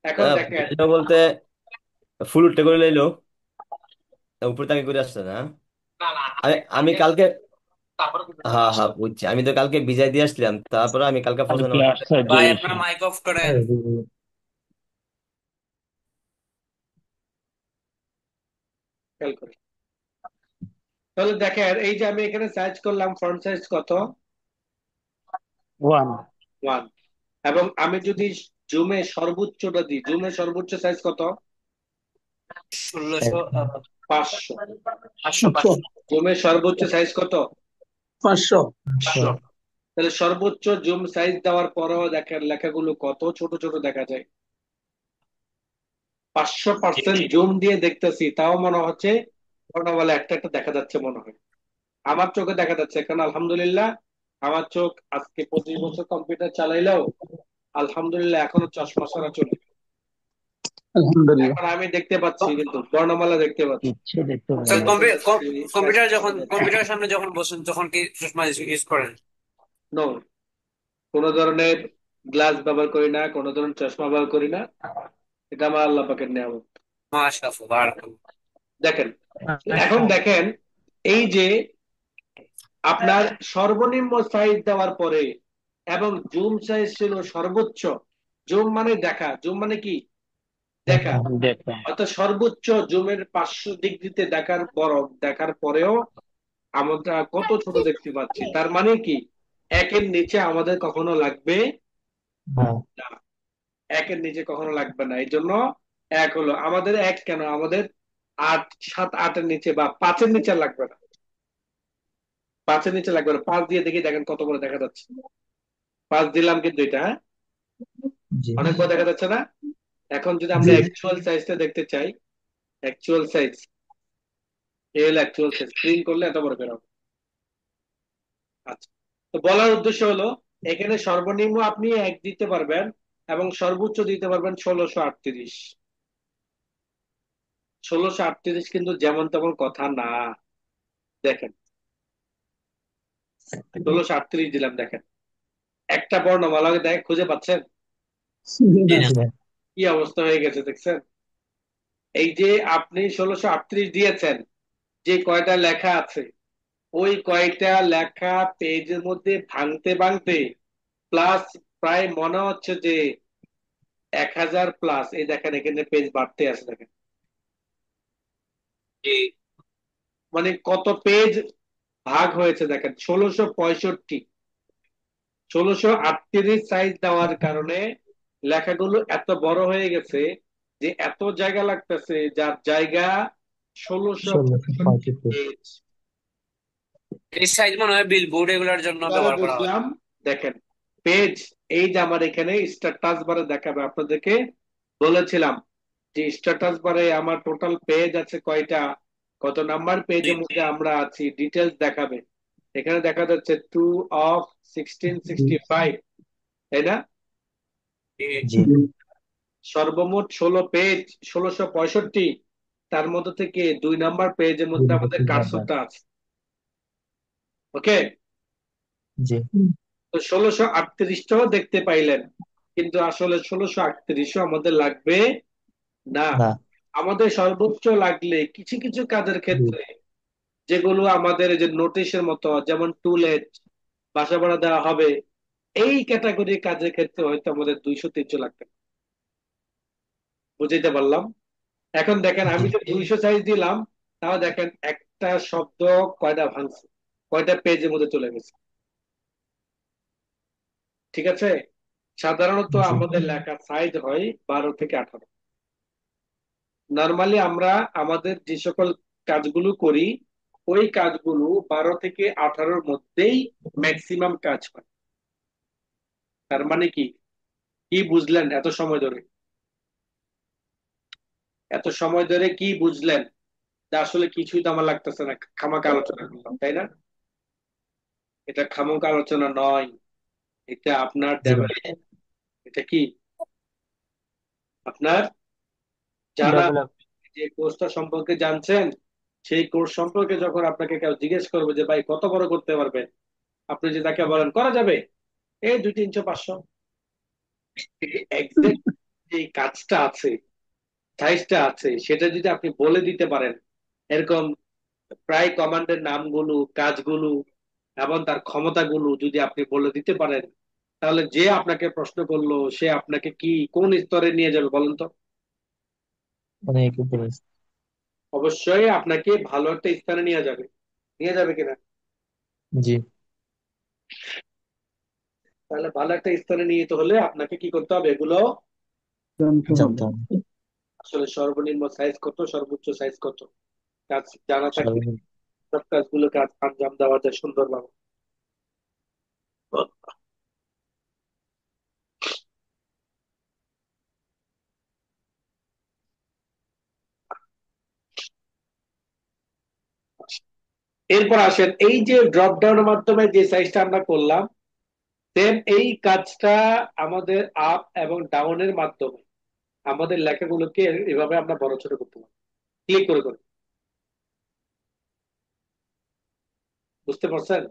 এখন দেখেন এটা বলতে ফুল উঠতে করে লাইলো উপরে তাকে করে আসছে না। আমি কালকে, হ্যাঁ হ্যাঁ বুঝছি, আমি তো কালকে ভিজাই দিয়ে আসলাম, তারপরে আমি কালকে আর পছন্দ প্লাস সাইড ভাই দিয়ে আপনার মাইক অফ করেন। খেয়াল করি। তাহলে দেখেন এই যে আমি এখানে সাইজ করলাম, ফ্রন্ট সাইজ কত, 1 1। এবং আমি যদি জুমে সর্বোচ্চটা দিই, জুমে সর্বোচ্চ সাইজ কত, 1600, 500। 500। জুমে সর্বোচ্চ সাইজ কত, 500। 500। তাহলে সর্বোচ্চ জুম সাইজ দেওয়ার পরেও দেখেন লেখাগুলো কত ছোট ছোট দেখা যায়। 500% জুম দিয়ে দেখতেছি, তাও মনে হচ্ছে বলে একটা একটা দেখা যাচ্ছে মনে হয়। আমার চোখে দেখা যাচ্ছে, কারণ আলহামদুলিল্লাহ আমার চোখ আজকে 25 বছর কম্পিউটার চালাইলেও আলহামদুলিল্লাহ এখনো চশমা ছাড়া চলে। আলহামদুলিল্লাহ। এখন আমি দেখতে পাচ্ছি, কিন্তু বর্ণমালা দেখতে পাচ্ছি। ইচ্ছে দেখতে স্যার পারবেন। দেখা যাচ্ছে, কম্পিউটার text যখন দেখা যাচ্ছে। কম্পিউটারের সামনে যখন বসেন তখন কি চশমা ইউজ করেন? No, কোনো ধরনের গ্লাস ব্যবহার করি না, কোনো ধরনের চশমা ব্যবহার করি না। এটা আমার আল্লাহ পাকের নিয়ামত। মাশাআল্লাহ, বারাকাল্লাহ। দেখেন, এখন দেখেন এই যে আপনার সর্বনিম্ন সাইজ দেওয়ার পরে এবং জুম সাইজ ছিল সর্বোচ্চ। জুম মানে দেখা, জুম মানে কি, দেখা। দেখেন অর্থাৎ সর্বোচ্চ জুমের 500 ডিগ্রিতে দেখার বড় দেখার পরেও আমরা কত ছোট দেখতে পাচ্ছি। তার মানে কি, একের নিচে আমাদের কখনো লাগবে না, একের নিচে কখনো লাগবে না। এই জন্য এক হলো আমাদের, এক কেন আমাদের 8, 7, 8-এর নিচে বা 5-এর নিচে লাগবে না, 5-এর নিচে লাগবে না। 5 দিয়ে দেখি, দেখেন কত বড় দেখা যাচ্ছে। 5 দিলাম কিন্তু এটা, হ্যাঁ, জি অনেক বড় দেখা যাচ্ছে না। এখন যদি আমরা অ্যাকচুয়াল সাইজটা দেখতে চাই, অ্যাকচুয়াল সাইজ, এল অ্যাকচুয়াল সাইজ প্রিন্ট করলে এত বড় বেরোবে। আচ্ছা, তো বলার উদ্দেশ্য হলো এখানে সর্বনিম্ন আপনি এক দিতে পারবেন এবং সর্বোচ্চ দিতে পারবেন 1638। 1638 কিন্তু যেমন তেমন কথা না। দেখেন 1638 দিলাম, দেখেন একটা বর্ণমালা দেখ খুঁজে পাচ্ছেন জি না। কি অবস্থা হয়ে গেছে, দেখছেন? এই যে আপনি 1638 দিয়েছেন, যে কয়টা লেখা আছে ওই কয়টা লেখা পেজের মধ্যে ভাঙতে ভাঙতে প্লাস প্রায় মনে হচ্ছে যে 1000+। এই দেখেন এখানে পেজ বাড়তে আছে, দেখেন জি। মানে কত পেজ ভাগ হয়েছে। দেখেন 1665, 1638 সাইজ দেওয়ার কারণে লেখাগুলো এত বড় হয়ে গেছে যে এত জায়গা লাগতেছে, যার জায়গা 1665 1635 পেজ। এই সাইজ মনে হয় বিলবোর্ড এগুলোর জন্য তাহলে ব্যবহার করা হয়। বুঝলাম, দেখেন পেজ, এই যে আমার এখানে স্ট্যাটাস বারে দেখাবে, আপনাদেরকে বলেছিলাম যে স্ট্যাটাস বারে আমার টোটাল পেজ আছে কয়টা, কত নাম্বার পেজের মধ্যে আমরা আছি, ডিটেলস দেখাবে। এখানে দেখা যাচ্ছে 2/1665, তাই না? জি সর্বমোট 16 পেজ, 1665। তার মধ্যে থেকে 2 নাম্বার পেজের মধ্যে আমাদের কার্সরটা আছে। ওকে, জি তো 1638টাও দেখতে পাইলেন, কিন্তু আসলে 1638ও আমাদের লাগবে না। না আমাদের সর্বোচ্চ লাগলে কিছু কিছু কাজের ক্ষেত্রে যেগুলো আমাদের এই যে নোটিশের মতো, যেমন টু লেট, বাসা ভাড়া দেওয়া হবে, এই ক্যাটাগরি কাজের ক্ষেত্রে হয়তো আমাদের 200-300 লাগবে। বুঝাইতে পারলাম? এখন দেখেন জি আমি যে 200 সাইজ দিলাম, তাও দেখেন একটা শব্দ কয়টা ভাঙছে, কয়টা পেজের মধ্যে চলে গেছে। ঠিক আছে। সাধারণত জি আমাদের লেখার সাইজ হয় 12 থেকে 18। নর্মালি আমরা আমাদের যে সকল কাজগুলো করি, ওই কাজগুলো 12 থেকে 18-র মধ্যেই ম্যাক্সিমাম কাজ হয়। তার মানে কি, কি বুঝলেন এত সময় ধরে? এত সময় ধরে কি বুঝলেন? যে আসলে কিছুই তো আমার লাগতেছে না, খামাকা আলোচনা করলাম, তাই না? এটা খামাকা আলোচনা নয়, এটা আপনার জি ভাই। ডেভেলপ। এটা কি আপনার জানা, ডেভেলপ। যে কোর্সটা সম্পর্কে জানছেন, সেই কোর্স সম্পর্কে যখন আপনাকে কেউ জিজ্ঞেস করবে যে ভাই কত বড় করতে পারবে, আপনি যে তাকে বলেন করা যাবে এই 200-300-500, এক্সাক্ট যে কাজটা আছে, সাইজটা আছে, সেটা যদি আপনি বলে দিতে পারেন, এরকম প্রায় কমান্ডের নামগুলো, কাজগুলো এবং তার ক্ষমতাগুলো যদি আপনি বলে দিতে পারেন, তাহলে যে আপনাকে প্রশ্ন করলো সে আপনাকে কি কোন স্তরে নিয়ে যাবে বলেন তো? অনেক উপরে। অবশ্যই আপনাকে ভালো একটা স্থানে নিয়ে যাবে। নিয়ে যাবে কিনা? জি তাহলে ভালো একটা স্থানে নিয়ে যেতে হলে আপনাকে কি করতে হবে? এগুলো জানতে হবে। জানতে হবে। আসলে সর্বনিম্ন সাইজ কত, সর্বোচ্চ সাইজ কত, কাজ জানা থাকলে সর্বনিম্ন। সব কাজগুলো কাজ আঞ্জাম দেওয়া যায় সুন্দরভাবে। এরপর আসেন, এই যে ড্রপ ডাউনের মাধ্যমে যে সাইজটা আমরা করলাম, সেম এই কাজটা আমাদের আপ এবং ডাউনের মাধ্যমে আমাদের লেখাগুলোকে এভাবে আমরা বড় ছোট করতে পারি, ক্লিক করে করে। বুঝতে পারছেন?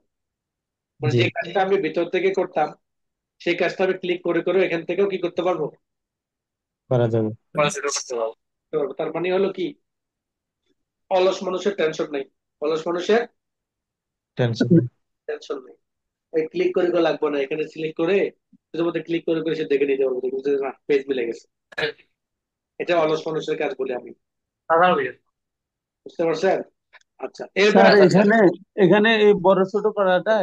মানে জি যে কাজটা আমি ভিতর থেকে করতাম, সেই কাজটা আমি ক্লিক করে করে এখান থেকেও কি করতে পারবো? করা যাবে। পড়াশোনা করতে পারবো। তো তার মানে হলো কি, অলস মানুষের টেনশন নেই, অলস মানুষের টেনশন নেই। টেনশন নেই। ওই ক্লিক করে করে লাগবে না, এখানে সিলেক্ট করে শুধুমাত্র ক্লিক করে করে সে দেখে নিতে পারবো, দেখবে যে না পেজ মিলে গেছে। এটা অলস মানুষের কাজ বলি আমি। বুঝতে পারছেন? আচ্ছা, এরপর স্যার আসেন। এখানে এখানে এই বড় ছোট করাটা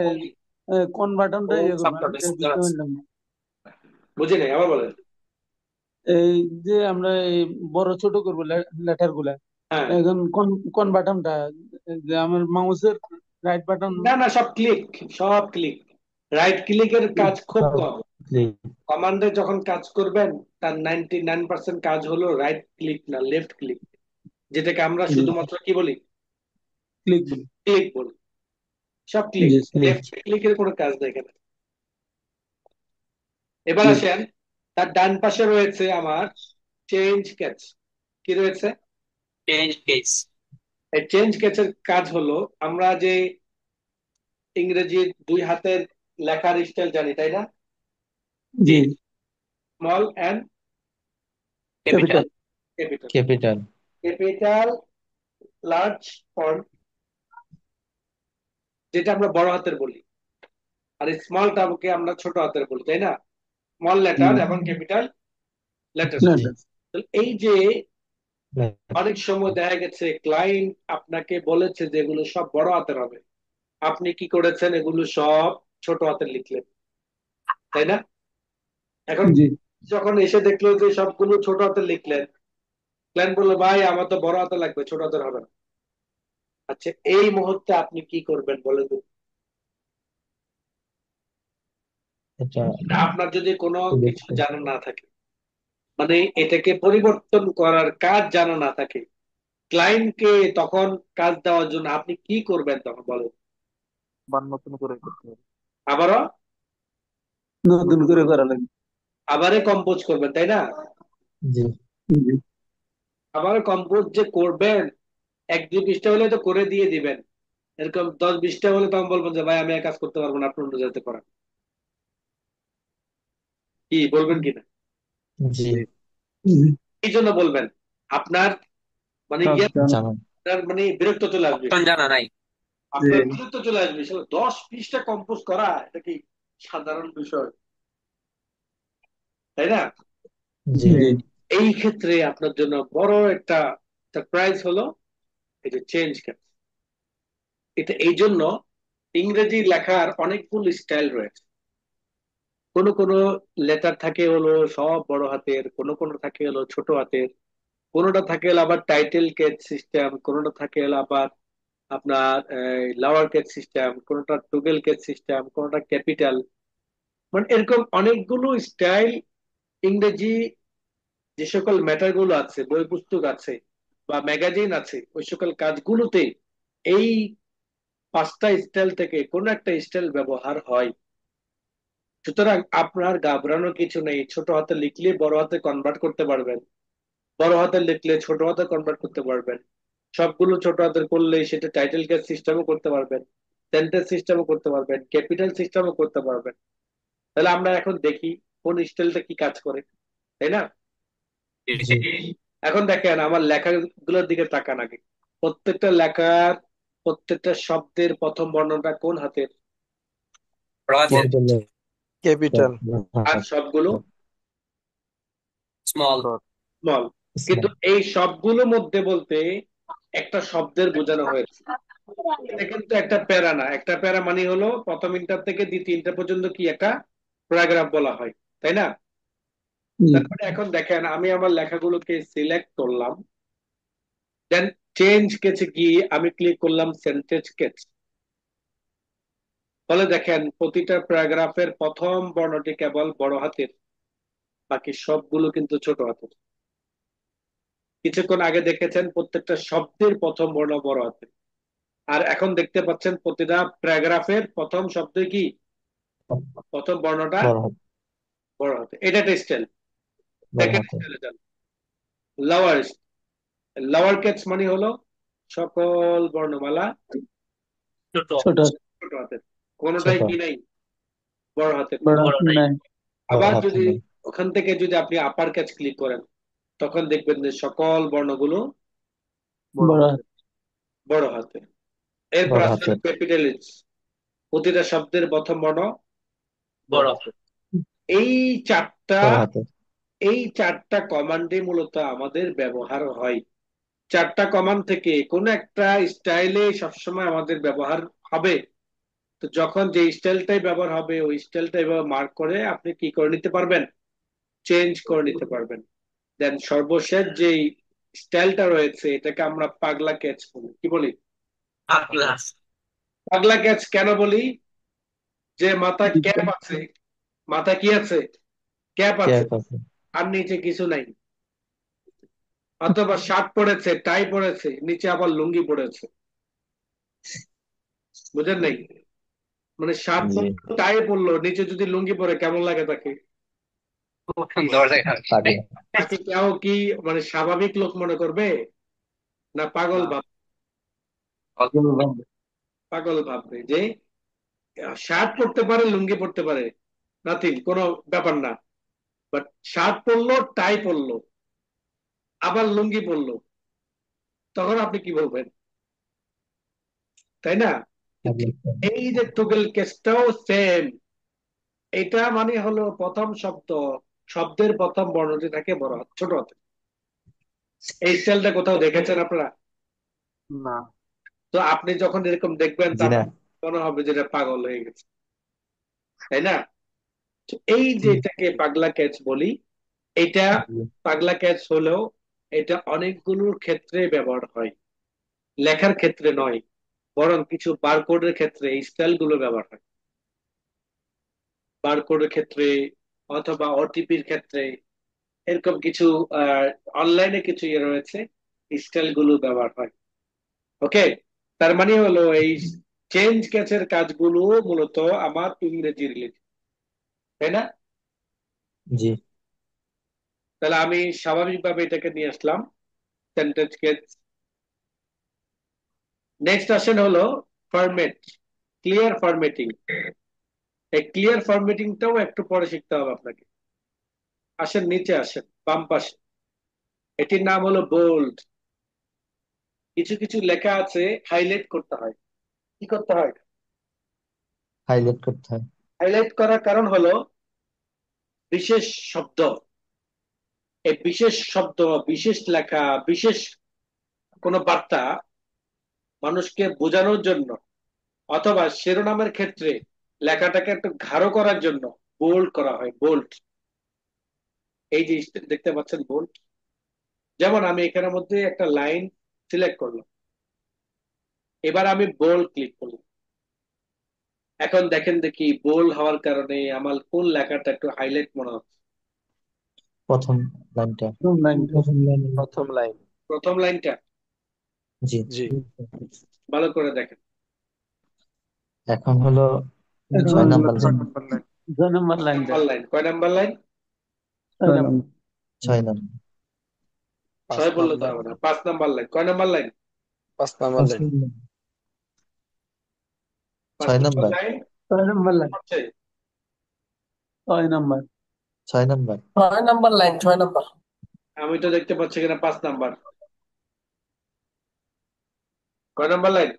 কোন বাটনটা ইয়ে করবেন এটা বুঝতে পারলাম না। বুঝি নাই, আবার বলেন। এই যে আমরা এই বড় ছোট করবো লেটার গুলা, হ্যাঁ, এখন কোন কোন বাটনটা, যে আমার মাউসের রাইট বাটন? না না, সব ক্লিক, সব ক্লিক। রাইট ক্লিকের কাজ খুব সব কম। ক্লিক। কমান্ডে যখন কাজ করবেন, তার 99% কাজ হলো রাইট ক্লিক না লেফট ক্লিক, যেটাকে আমরা শুধুমাত্র কি বলি, ক্লিক বলি। ক্লিক বলি। সব ক্লিক, জি স্যার। ক্লিক। লেফট ক্লিকের কোনো কাজ নেই এখানে। এবার ক্লিক। আসেন, তার ডান পাশে রয়েছে আমার চেঞ্জ ক্যাচ। কি রয়েছে? Change page. এই চেঞ্জ ক্যাচের কাজ হলো, আমরা যে ইংরেজির দুই হাতের লেখার স্টাইল জানি, তাই না? জি। Small and capital. Capital. Capital. Capital. Capital, large, font, যেটা আমরা বড় হাতের বলি, আর স্মলটাকে আমরা ছোট হাতের বলি, তাই না? স্মল লেটার এবং ক্যাপিটাল লেটার। জি এই যে অনেক সময় দেখা গেছে ক্লায়েন্ট আপনাকে বলেছে যে এগুলো সব বড় হাতের হবে, আপনি কি করেছেন, এগুলো সব ছোট হাতের লিখলেন, তাই না? এখন জি যখন এসে দেখলো যে সবগুলো ছোট হাতের লিখলেন, ক্লায়েন্ট বললো ভাই আমার তো বড় হাতে লাগবে, ছোট হাতের হবে না। আচ্ছা, এই মুহূর্তে আপনি কি করবেন বলে দিন? এটা আপনার যদি কোনো সিলেক্ট কিছু করে। জানা না থাকে, মানে এটাকে পরিবর্তন করার কাজ জানা না থাকে, ক্লায়েন্টকে তখন কাজ দেওয়ার জন্য আপনি কি করবেন তখন বলেন? বার নতুন করে করতে হবে। আবারও, নতুন করে করা লাগবে। আবারও কম্পোজ করবেন, তাই না? জি জি আবার কম্পোজ যে করবেন, 1-2 পৃষ্ঠা হলে তো করে দিয়ে দিবেন, এরকম 10-20টা হলে তখন বলবেন যে ভাই আমি আর কাজ করতে পারবো না, আপনি অন্য জায়গাতে করেন। কি বলবেন কিনা? জি জি। এই জন্য বলবেন, আপনার মানে সব গিয়ে জানা। জানান। আপনার মানে বিরক্ত চলে আসবে। অপশন জানা নাই। আপনার বিরুদ্ধে তো চলে আসবে। 10 পৃষ্ঠা কম্পোজ করা এটা কি সাধারণ বিষয়, তাই না? জি এই ক্ষেত্রে আপনার জন্য বড় একটা সারপ্রাইজ হলো এই যে চেঞ্জ ক্যাচ। এটা এই জন্য ইংরেজি লেখার অনেকগুলো স্টাইল রয়েছে। কোনো কোনো লেটার থাকে হলো সব বড় হাতের, কোনো কোনো থাকে হলো ছোট হাতের, কোনোটা থাকে হলো আবার টাইটেল কেস সিস্টেম, কোনোটা থাকে হলো আবার আপনার লোয়ার কেস সিস্টেম, কোনোটা টুগেল কেস সিস্টেম, কোনোটা ক্যাপিটাল। মানে এরকম অনেকগুলো স্টাইল ইংরেজি যে সকল ম্যাটার গুলো আছে, বই পুস্তক আছে বা ম্যাগাজিন আছে, ওই সকল কাজগুলোতে এই 5টা স্টাইল থেকে কোনো একটা স্টাইল ব্যবহার হয়। সুতরাং আপনার ঘাবড়ানোর কিছু নেই। ছোট হাতে লিখলে বড় হাতে কনভার্ট করতে পারবেন, বড় হাতে লিখলে ছোট হাতে কনভার্ট করতে পারবেন। সবগুলো ছোট হাতের করলে সেটা টাইটেল কেস সিস্টেমও করতে পারবেন, সেন্টেন্স সিস্টেমও করতে পারবেন, ক্যাপিটাল সিস্টেমও করতে পারবেন। তাহলে আমরা এখন দেখি কোন স্টাইলটা কি কাজ করে, তাই না? জি এখন দেখেন আমার লেখাগুলোর দিকে তাকান আগে। প্রত্যেকটা লেখার প্রত্যেকটা শব্দের প্রথম বর্ণটা কোন হাতের? রাতে ক্যাপিটাল ক্যাপিটাল। আর সবগুলো স্মল ডট। স্মল। কিন্তু এই সবগুলোর মধ্যে বলতে একটা শব্দের বোঝানো হয়েছে। এটা কিন্তু একটা প্যারা না। একটা প্যারা মানে হলো প্রথম ইন্টার থেকে দ্বিতীয় ইন্টার পর্যন্ত কি একটা প্যারাগ্রাফ বলা হয়, তাই না? তারপরে এখন দেখেন আমি আমার লেখাগুলোকে সিলেক্ট করলাম, দেন চেঞ্জ কেচে গিয়ে আমি ক্লিক করলাম সেন্টেন্স কেচ। ফলে দেখেন প্রতিটা প্যারাগ্রাফের প্রথম বর্ণটি কেবল বড় হাতের, বাকি সবগুলো কিন্তু ছোট হাতের। কিছুক্ষণ আগে দেখেছেন প্রত্যেকটা শব্দের প্রথম বর্ণ বড় হাতের, আর এখন দেখতে পাচ্ছেন প্রতিটা প্যারাগ্রাফের প্রথম শব্দ কি, প্রথম বর্ণটা বড় হাত বড় হাতে। এটা একটা স্টাইল। বড় সেকেন্ড হাতে স্টাইলে যান, লোয়ার। লোয়ার কেস মানে হলো সকল বর্ণমালা ছোট ছোট ছোট হাতের, কোনোটাই ছোট কি নাই, বড় হাতের। বড় বড় নাই নাই বড় আবার হাতে যদি নেই ওখান থেকে যদি আপনি আপার ক্যাচ ক্লিক করেন, তখন দেখবেন যে সকল বর্ণগুলো বড় বড় হাতের। বড় হাতে। এরপর বড় আসলে হাতের ক্যাপিটালিজ, প্রতিটা শব্দের প্রথম বর্ণ বড় বড় হাতে। এই চারটা বড় হাতের এই চারটা কমান্ডে মূলত আমাদের ব্যবহার হয়। চারটা কমান্ড থেকে কোন একটা স্টাইলে সবসময় আমাদের ব্যবহার হবে। তো যখন যে স্টাইলটাই ব্যবহার হবে ওই স্টাইলটা এভাবে মার্ক করে আপনি কি করে নিতে পারবেন, চেঞ্জ করে নিতে পারবেন। দেন সর্বশেষ যে স্টাইলটা রয়েছে এটাকে আমরা পাগলা ক্যাচ বলি। কি বলি? পাগলা পাগলা ক্যাচ কেন বলি? যে মাথায় ক্যাপ আছে, মাথা কি আছে, ক্যাপ আছে, ক্যাপ আছে আর নিচে কিছু নাই। অথবা শার্ট পরেছে, টাই পরেছে, নিচে আবার লুঙ্গি পরেছে। বুঝেন নাই? মানে শার্ট জি পরলো, টাই পরলো, নিচে যদি লুঙ্গি পরে কেমন লাগে তাকে? সুন্দর দেখা পাগলা তাকে কেউ কি মানে স্বাভাবিক লোক মনে করবে, না পাগল না। ভাব? পাগল ভাববে যে শার্ট পরতে পারে, লুঙ্গি পরতে পারে, নাথিং, কোনো ব্যাপার না। বাট শার্ট পরলো, টাই পরলো, আবার লুঙ্গি পরলো, তখন আপনি কি বলবেন, তাই না? কিন্তু পাগলা এই যে টুগেল কেসটাও সেম। এটা মানে হলো প্রথম শব্দ, শব্দের প্রথম বর্ণটি থাকে বড় হাত ছোট হাতে। এই স্টাইলটা কোথাও দেখেছেন আপনারা? না। তো আপনি যখন এরকম দেখবেন জি না তখন মনে হবে যে এটা পাগল হয়ে গেছে, তাই না? তো এই যে এটাকে পাগলা ক্যাচ বলি, এটা জি পাগলা ক্যাচ হলেও এটা অনেকগুলোর ক্ষেত্রে ব্যবহার হয়, লেখার ক্ষেত্রে নয়, বরং কিছু বারকোডের ক্ষেত্রে এই স্টাইল গুলো ব্যবহার হয়। বারকোডের ক্ষেত্রে অথবা ওটিপির ক্ষেত্রে এরকম কিছু অনলাইনে কিছু ইয়ে রয়েছে, স্টাইল গুলো ব্যবহার হয়। ওকে, তার মানে হলো এই চেঞ্জ ক্যাচের কাজগুলো মূলত আমার ইংরেজি রিলেটেড, তাই না? জি তাহলে আমি স্বাভাবিকভাবে এটাকে নিয়ে আসলাম সেন্টেন্স কেচ। নেক্সট আসেন হলো ফরম্যাট, ক্লিয়ার ফরম্যাটিং। এই ক্লিয়ার ফরম্যাটিংটাও একটু পরে শিখতে হবে আপনাকে। আসেন নিচে আসেন, বাম পাশে, এটির নাম হলো বোল্ড। কিছু কিছু লেখা আছে হাইলাইট করতে হয়, কি করতে হয়? হাইলাইট করতে হয়। হাইলাইট করার কারণ হলো বিশেষ শব্দ, এই বিশেষ শব্দ, বিশেষ লেখা, বিশেষ কোনো বার্তা মানুষকে বোঝানোর জন্য, অথবা শিরোনামের ক্ষেত্রে লেখাটাকে একটু গাঢ় করার জন্য বোল্ড করা হয়, বোল্ড। এই যে দেখতে পাচ্ছেন বোল্ড। যেমন আমি এখানের মধ্যে একটা লাইন সিলেক্ট করলাম, এবার আমি বোল্ড ক্লিক করলাম। এখন দেখেন দেখি বোল্ড হওয়ার কারণে আমার কোন লেখাটা একটু হাইলাইট মনে হচ্ছে। প্রথম লাইনটা। প্রথম লাইনটা। প্রথম লাইন। প্রথম লাইন। প্রথম লাইনটা জি। জি। ভালো করে দেখেন। এখন হলো এখন 6 হলো নাম্বার লাইন। Number line. 6 নম্বর লাইনটা। নাম্বার লাইন, কয় নাম্বার লাইন? 6 নম্বর। 6 নাম্বার। 5 ছয় বললে তো নাম্বার। হবে না, 5 নাম্বার লাইন। কয় number line? 5 number line. 5 6 number number. Line 6 নম্বর লাইন। হচ্ছে 6 নম্বর। 6 নাম্বার। 6 number line, 6 number. আমি তো দেখতে পাচ্ছি কিনা 5 নাম্বার। কয় নাম্বার লাইন?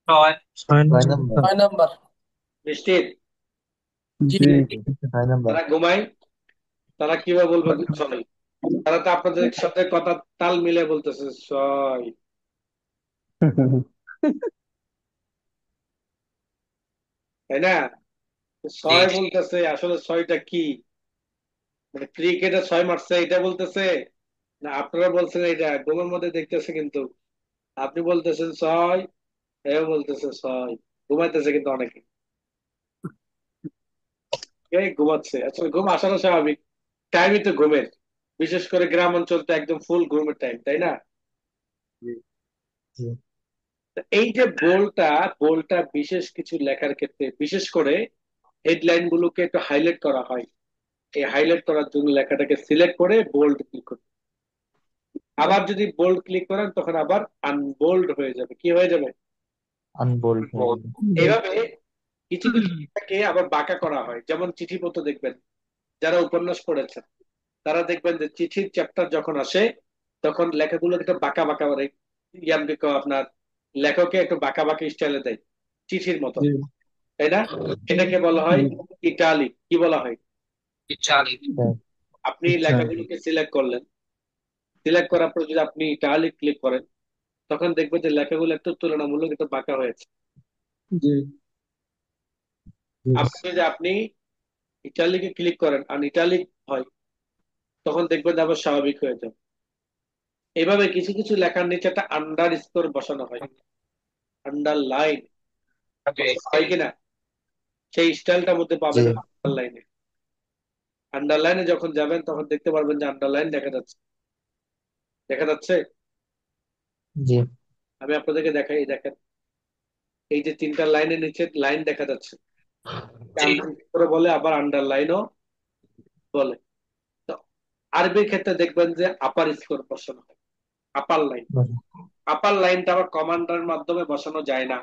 6 নাম্বার। 6 নাম্বার। নিশ্চিত? জি। জি। 6 নাম্বার। তারা ঘুমায়, তারা কিভাবে বলবে ছয়? তারা তো আপনাদের সাথে কথা তাল মিলে বলতেছে ছয়, তাই না? জি। ছয় বলতেছে, আসলে ছয়টা কি? মানে ক্রিকেটে ছয় মারছে এটা বলতেছে, না আপনারা বলছেন এটা ঘুমের মধ্যে দেখতেছে, কিন্তু আপনি বলতেছেন ছয়, এও বলতেছে ছয়। ঘুমাইতেছে কিন্তু অনেকে, এই ঘুমাচ্ছে। আসলে ঘুম আসাটা স্বাভাবিক, টাইমই তো ঘুমের। বিশেষ করে গ্রাম অঞ্চল তো একদম ফুল ঘুমের টাইম, তাই না? জি। তো এই যে বোল্ডটা, বোল্ডটা বিশেষ কিছু লেখার ক্ষেত্রে, বিশেষ করে হেডলাইন গুলোকে একটু হাইলাইট করা হয়। এই হাইলাইট করার জন্য লেখাটাকে সিলেক্ট করে বোল্ড ক্লিক করতে, আবার যদি বোল্ড ক্লিক করেন তখন আবার আনবোল্ড হয়ে যাবে। কি হয়ে যাবে? আনবোল্ড হয়ে যাবে। এইভাবে কিছু কিছু লেখাকে আবার বাঁকা করা হয়। যেমন চিঠিপত্র দেখবেন, যারা উপন্যাস পড়েছেন তারা দেখবেন যে চিঠির চ্যাপ্টার যখন আসে তখন লেখাগুলো একটু বাঁকা বাঁকা করে, আপনার লেখকে একটু বাঁকা বাঁকা স্টাইলে দেয়, চিঠির মতো, জি। তাই না? এটাকে বলা হয় ইটালিক। কি বলা হয়? চালি। হ্যাঁ। আপনি ইচ্ছা। লেখাগুলোকে সিলেক্ট করলেন, সিলেক্ট করার পর যদি আপনি ইটালিক ক্লিক করেন তখন দেখবেন যে লেখাগুলো একটু তুলনামূলক একটু বাঁকা হয়েছে। জি। আবার যদি আপনি ইটালিকে ক্লিক করেন আর ইটালিক হয় তখন দেখবেন যে আবার স্বাভাবিক হয়ে যাবে। এইভাবে কিছু কিছু লেখার নিচে একটা আন্ডার স্কোর বসানো হয়, আন্ডারলাইন হয় কিনা, সেই স্টাইলটার মধ্যে জি। পাবেন আন্ডারলাইনে। আন্ডারলাইনে যখন যাবেন তখন দেখতে পারবেন যে আন্ডারলাইন দেখা যাচ্ছে, দেখা যাচ্ছে। জি। আমি আপনাদেরকে দেখাই, এই দেখেন, এই যে 3টা লাইনের নিচে লাইন দেখা যাচ্ছে, জি। করে বলে, আবার আন্ডারলাইনও বলে। তো আরবির ক্ষেত্রে দেখবেন যে আপার স্কোর বসানো হয়, আপার লাইন। আপার লাইনটা আবার কমান্ডার মাধ্যমে বসানো যায় না,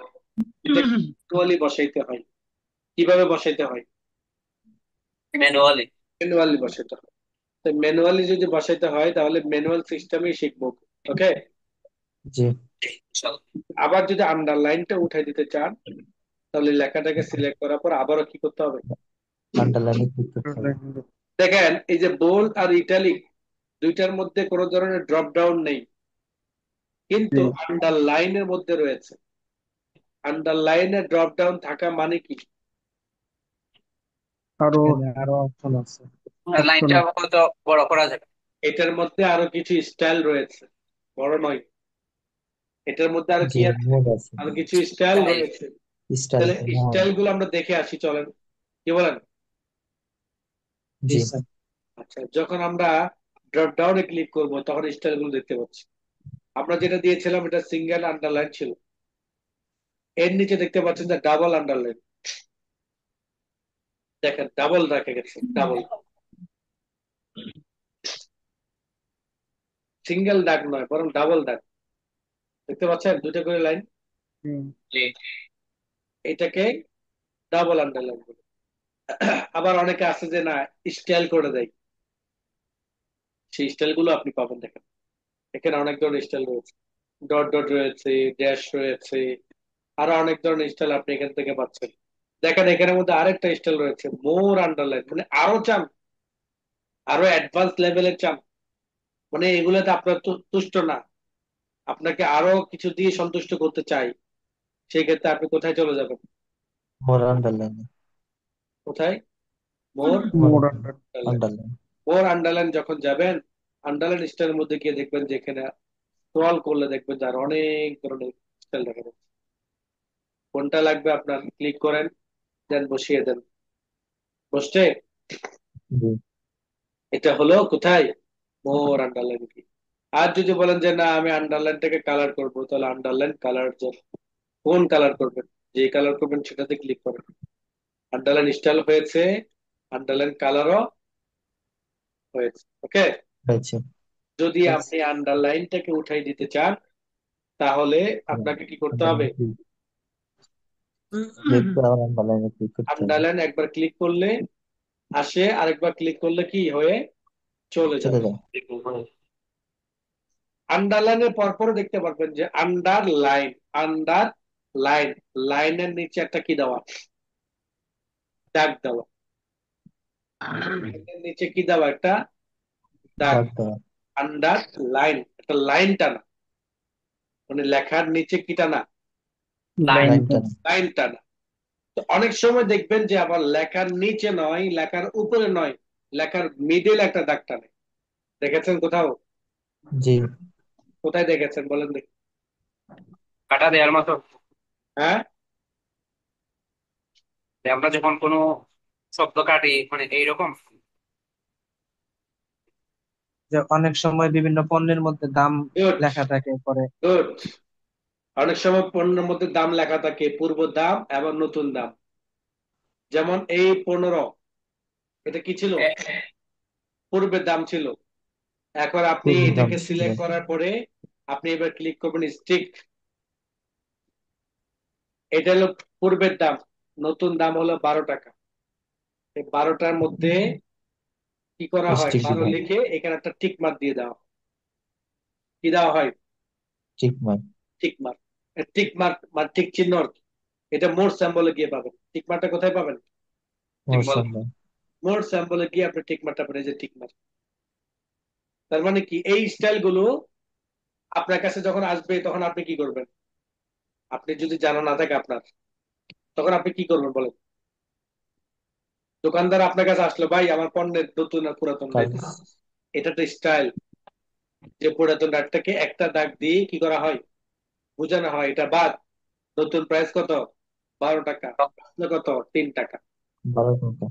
এটা ম্যানুয়ালি বসাইতে হয়। কিভাবে বসাইতে হয়? ম্যানুয়ালি। ম্যানুয়ালি বসাইতে হয়। তো ম্যানুয়ালি যদি বসাইতে হয় তাহলে ম্যানুয়াল সিস্টেমই শিখবো। ওকে। জি। আবার যদি আন্ডারলাইনটা উঠাই দিতে চান তাহলে লেখাটাকে সিলেক্ট করার পর আবারও কি করতে হবে? আন্ডারলাইনে ক্লিক করতে হবে। দেখেন এই যে বোল্ড আর ইটালিক দুইটার মধ্যে কোনো ধরনের ড্রপ ডাউন নেই, কিন্তু জি। আন্ডারলাইনের মধ্যে রয়েছে। আন্ডারলাইনে ড্রপ ডাউন থাকা মানে কি? আরো আরো অপশন আছে। লাইনটা হয়তো বড় করা যাবে। এটার মধ্যে আরো কিছু স্টাইল রয়েছে, বড় নয়। এটার মধ্যে আরো জি। কি আছে? মোড আছে। আরো কিছু স্টাইল রয়েছে। স্টাইল। তাহলে স্টাইল গুলো আমরা দেখে আসি, চলেন। কি বলেন? জি। আচ্ছা, যখন আমরা ড্রপ ডাউনে ক্লিক করব তখন স্টাইল গুলো দেখতে পাচ্ছি। আমরা যেটা দিয়েছিলাম এটা সিঙ্গেল আন্ডারলাইন ছিল, এর নিচে দেখতে পাচ্ছেন যে ডাবল আন্ডারলাইন। দেখেন ডাবল রাখা গেছে, ডাবল, সিঙ্গেল দাগ নয় বরং ডাবল দাগ। দেখতে পাচ্ছেন দুটো করে লাইন, জি। এটাকে ডাবল আন্ডারলাইন বলে। আবার অনেকে আছে যে না, স্টাইল করে দেয়, সেই স্টাইল গুলো আপনি পাবেন। দেখেন এখানে অনেক ধরনের স্টাইল রয়েছে, ডট ডট রয়েছে, ড্যাশ রয়েছে, আরো অনেক ধরনের স্টাইল আপনি এখান থেকে পাচ্ছেন। দেখেন এখানের মধ্যে আরেকটা স্টাইল রয়েছে, মোর আন্ডারলাইন, মানে আরো চান, আরো অ্যাডভান্স লেভেলের চান, মানে এগুলোতে আপনার তুষ্ট না, আপনাকে আরো কিছু দিয়ে সন্তুষ্ট করতে চাই, সেই ক্ষেত্রে আপনি কোথায় চলে যাবেন? মোর আন্ডারলাইন। কোথায়? মোর মোর মোর আন্ডারলাইন। আন্ডারলাইন। মোর আন্ডারলাইন যখন যাবেন, আন্ডারলাইন স্টাইলের মধ্যে গিয়ে দেখবেন যে এখানে স্ক্রল করলে দেখবেন যে আরো অনেক ধরনের স্টাইল দেখা যাচ্ছে। কোনটা লাগবে আপনার ক্লিক করেন, দেন বসিয়ে দেন। বসছে? জি। এটা হলো কোথায়? মোর আন্ডারলাইন কি। আর যদি বলেন যে না আমি আন্ডারলাইনটাকে কালার করব, তাহলে আন্ডারলাইন কালার, কোন কালার করবেন, যে কালার করবেন সেটাতে ক্লিক করেন। আন্ডারলাইন স্টাইল হয়েছে, আন্ডারলাইন কালারও হয়েছে। ওকে। হয়েছে। যদি আপনি আন্ডারলাইনটাকে উঠাই দিতে চান, তাহলে আপনাকে কি করতে হবে? দেখতে আবার আন্ডারলাইনে ক্লিক করতে হবে। আন্ডারলাইন একবার ক্লিক করলে আসে, আরেকবার ক্লিক করলে কি হয়ে চলে চলে যাবে। যায়। আন্ডারলাইনের পরপর দেখতে পারবেন যে আন্ডারলাইন, আন্ডারলাইন, লাইনের নিচে একটা কি দেওয়া, দাগ দেওয়া, লাইনের নিচে কি দেওয়া, একটা দাগ। দাগ দেওয়া। আন্ডারলাইন একটা লাইন টানা, মানে লেখার নিচে কি টানা, লাইন লাইন টানা। লাইন টানা। তো অনেক সময় দেখবেন যে আবার লেখার নিচে নয়, লেখার উপরে নয়, লেখার মিডল একটা দাগ টানে। দেখেছেন কোথাও? জি। কোথায় দেখেছেন বলেন দেখি? কাটা দেওয়ার মতো। হ্যাঁ, যে আমরা যখন কোনো শব্দ কাটি মানে এইরকম। যে অনেক সময় বিভিন্ন পণ্যের মধ্যে দাম গুড, লেখা থাকে পরে। গুড। অনেক সময় পণ্যের মধ্যে দাম লেখা থাকে, পূর্ব দাম এবং নতুন দাম। যেমন এই 15, এটা কি ছিল? পূর্বের দাম ছিল। এখন আপনি পূর্ব দাম এটাকে ছিল। সিলেক্ট করার পরে আপনি এবার ক্লিক করবেন স্টিক। এটা হলো পূর্বের দাম, নতুন দাম হলো 12 টাকা। এই 12টার মধ্যে কি করা হয়, স্টিক 12 দিবেন। লিখে এখানে একটা টিক মার্ক দিয়ে দেওয়া হয়। কি দেওয়া হয়? ঠিক mark. Tick mark. Tick mark মানে টিক চিহ্ন আর কি। এটা মোর স্যাম্বলে গিয়ে পাবেন। টিক মার্কটা কোথায় পাবেন? মোর সামনে। মোর স্যাম্বলে গিয়ে আপনি টিক মার্কটা পাবেন, এই যে টিক মার্ক। তার মানে কি, এই স্টাইল গুলো আপনার কাছে যখন আসবে তখন আপনি কি করবেন? আপনি যদি জানা না থাকে আপনার, তখন আপনি কি করবেন বলেন? দোকানদার আপনার কাছে আসলো, ভাই আমার পণ্যের নতুন আর পুরাতন কাজ। রেট, এটা তো স্টাইল, যে পুরাতন রেটটাকে একটা দাগ দিয়ে কি করা হয়, বোঝানো হয় এটা বাদ, নতুন প্রাইস কত, 12 টাকা, কত, 3 টাকা। 12 টাকা।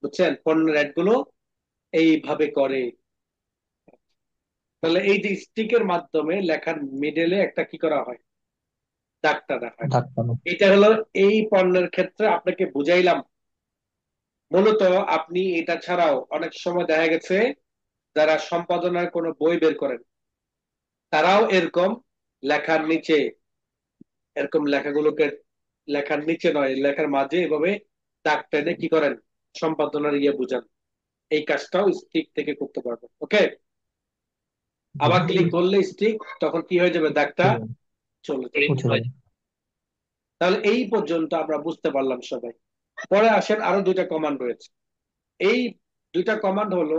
বুঝছেন? পণ্যের রেট গুলো এইভাবে করে। তাহলে এই যে স্টিকের মাধ্যমে লেখার মিডলে একটা কি করা হয়, দাগ টানা হয়। দাগ টানা। এটা হলো এই পণ্যের ক্ষেত্রে আপনাকে বুঝাইলাম। মূলত আপনি এটা ছাড়াও অনেক সময় দেখা গেছে যারা সম্পাদনার কোনো বই বের করেন, তারাও এরকম লেখার নিচে, এরকম লেখাগুলোকে লেখার নিচে নয়, লেখার মাঝে এভাবে দাগ টেনে কি করেন, সম্পাদনার বুঝান। এই কাজটাও স্টিক থেকে করতে পারবেন। ওকে। আবার ক্লিক করলে স্টিক, তখন কি হয়ে যাবে, দাগটা চলে যাবে। উঠে যাবে। তাহলে এই পর্যন্ত আমরা বুঝতে পারলাম সবাই। পরে আসেন আরো 2টা কমান্ড রয়েছে। এই 2টা কমান্ড হলো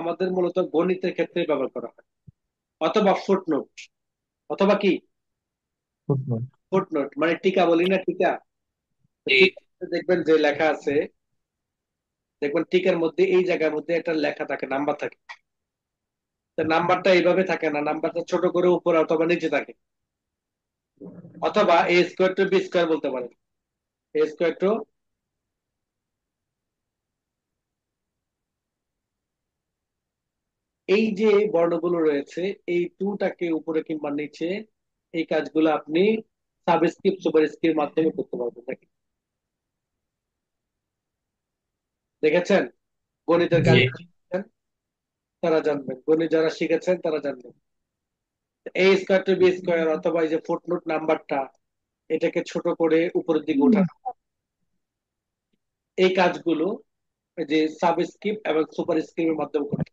আমাদের মূলত গণিতের ক্ষেত্রে ব্যবহার করা হয়, অথবা ফুটনোট, অথবা কি ফুটনোট। ফুটনোট মানে টিকা বলি না, টিকা। ঠিক দেখবেন যে লেখা আছে, দেখবেন টিকার মধ্যে এই জায়গার মধ্যে একটা লেখা থাকে, নাম্বার থাকে। নাম্বারটা এইভাবে থাকে না, নাম্বারটা ছোট করে উপরে অথবা নিচে থাকে। অথবা এ স্কোয়ার টু বি স্কোয়ার বলতে পারেন, এ স্কোয়ার টু, এই যে বর্ণগুলো রয়েছে, এই টুটাকে উপরে কিংবা নিচে, এই কাজগুলো আপনি সাবস্ক্রিপ্ট সুপারস্ক্রিপ্ট মাধ্যমে করতে পারবেন। দেখেছেন? গণিতের কাজ জি। শিখেছেন তারা জানবেন, গণিত যারা শিখেছেন তারা জানবেন। এ স্কোয়ার টু বি স্কোয়ার, অথবা এই যে ফুটনোট নাম্বারটা, এটাকে ছোট করে উপরের দিকে ওঠানো, এই কাজগুলো এই যে সাবস্ক্রিপ্ট এবং সুপারস্ক্রিপ্টের মাধ্যমে করতে,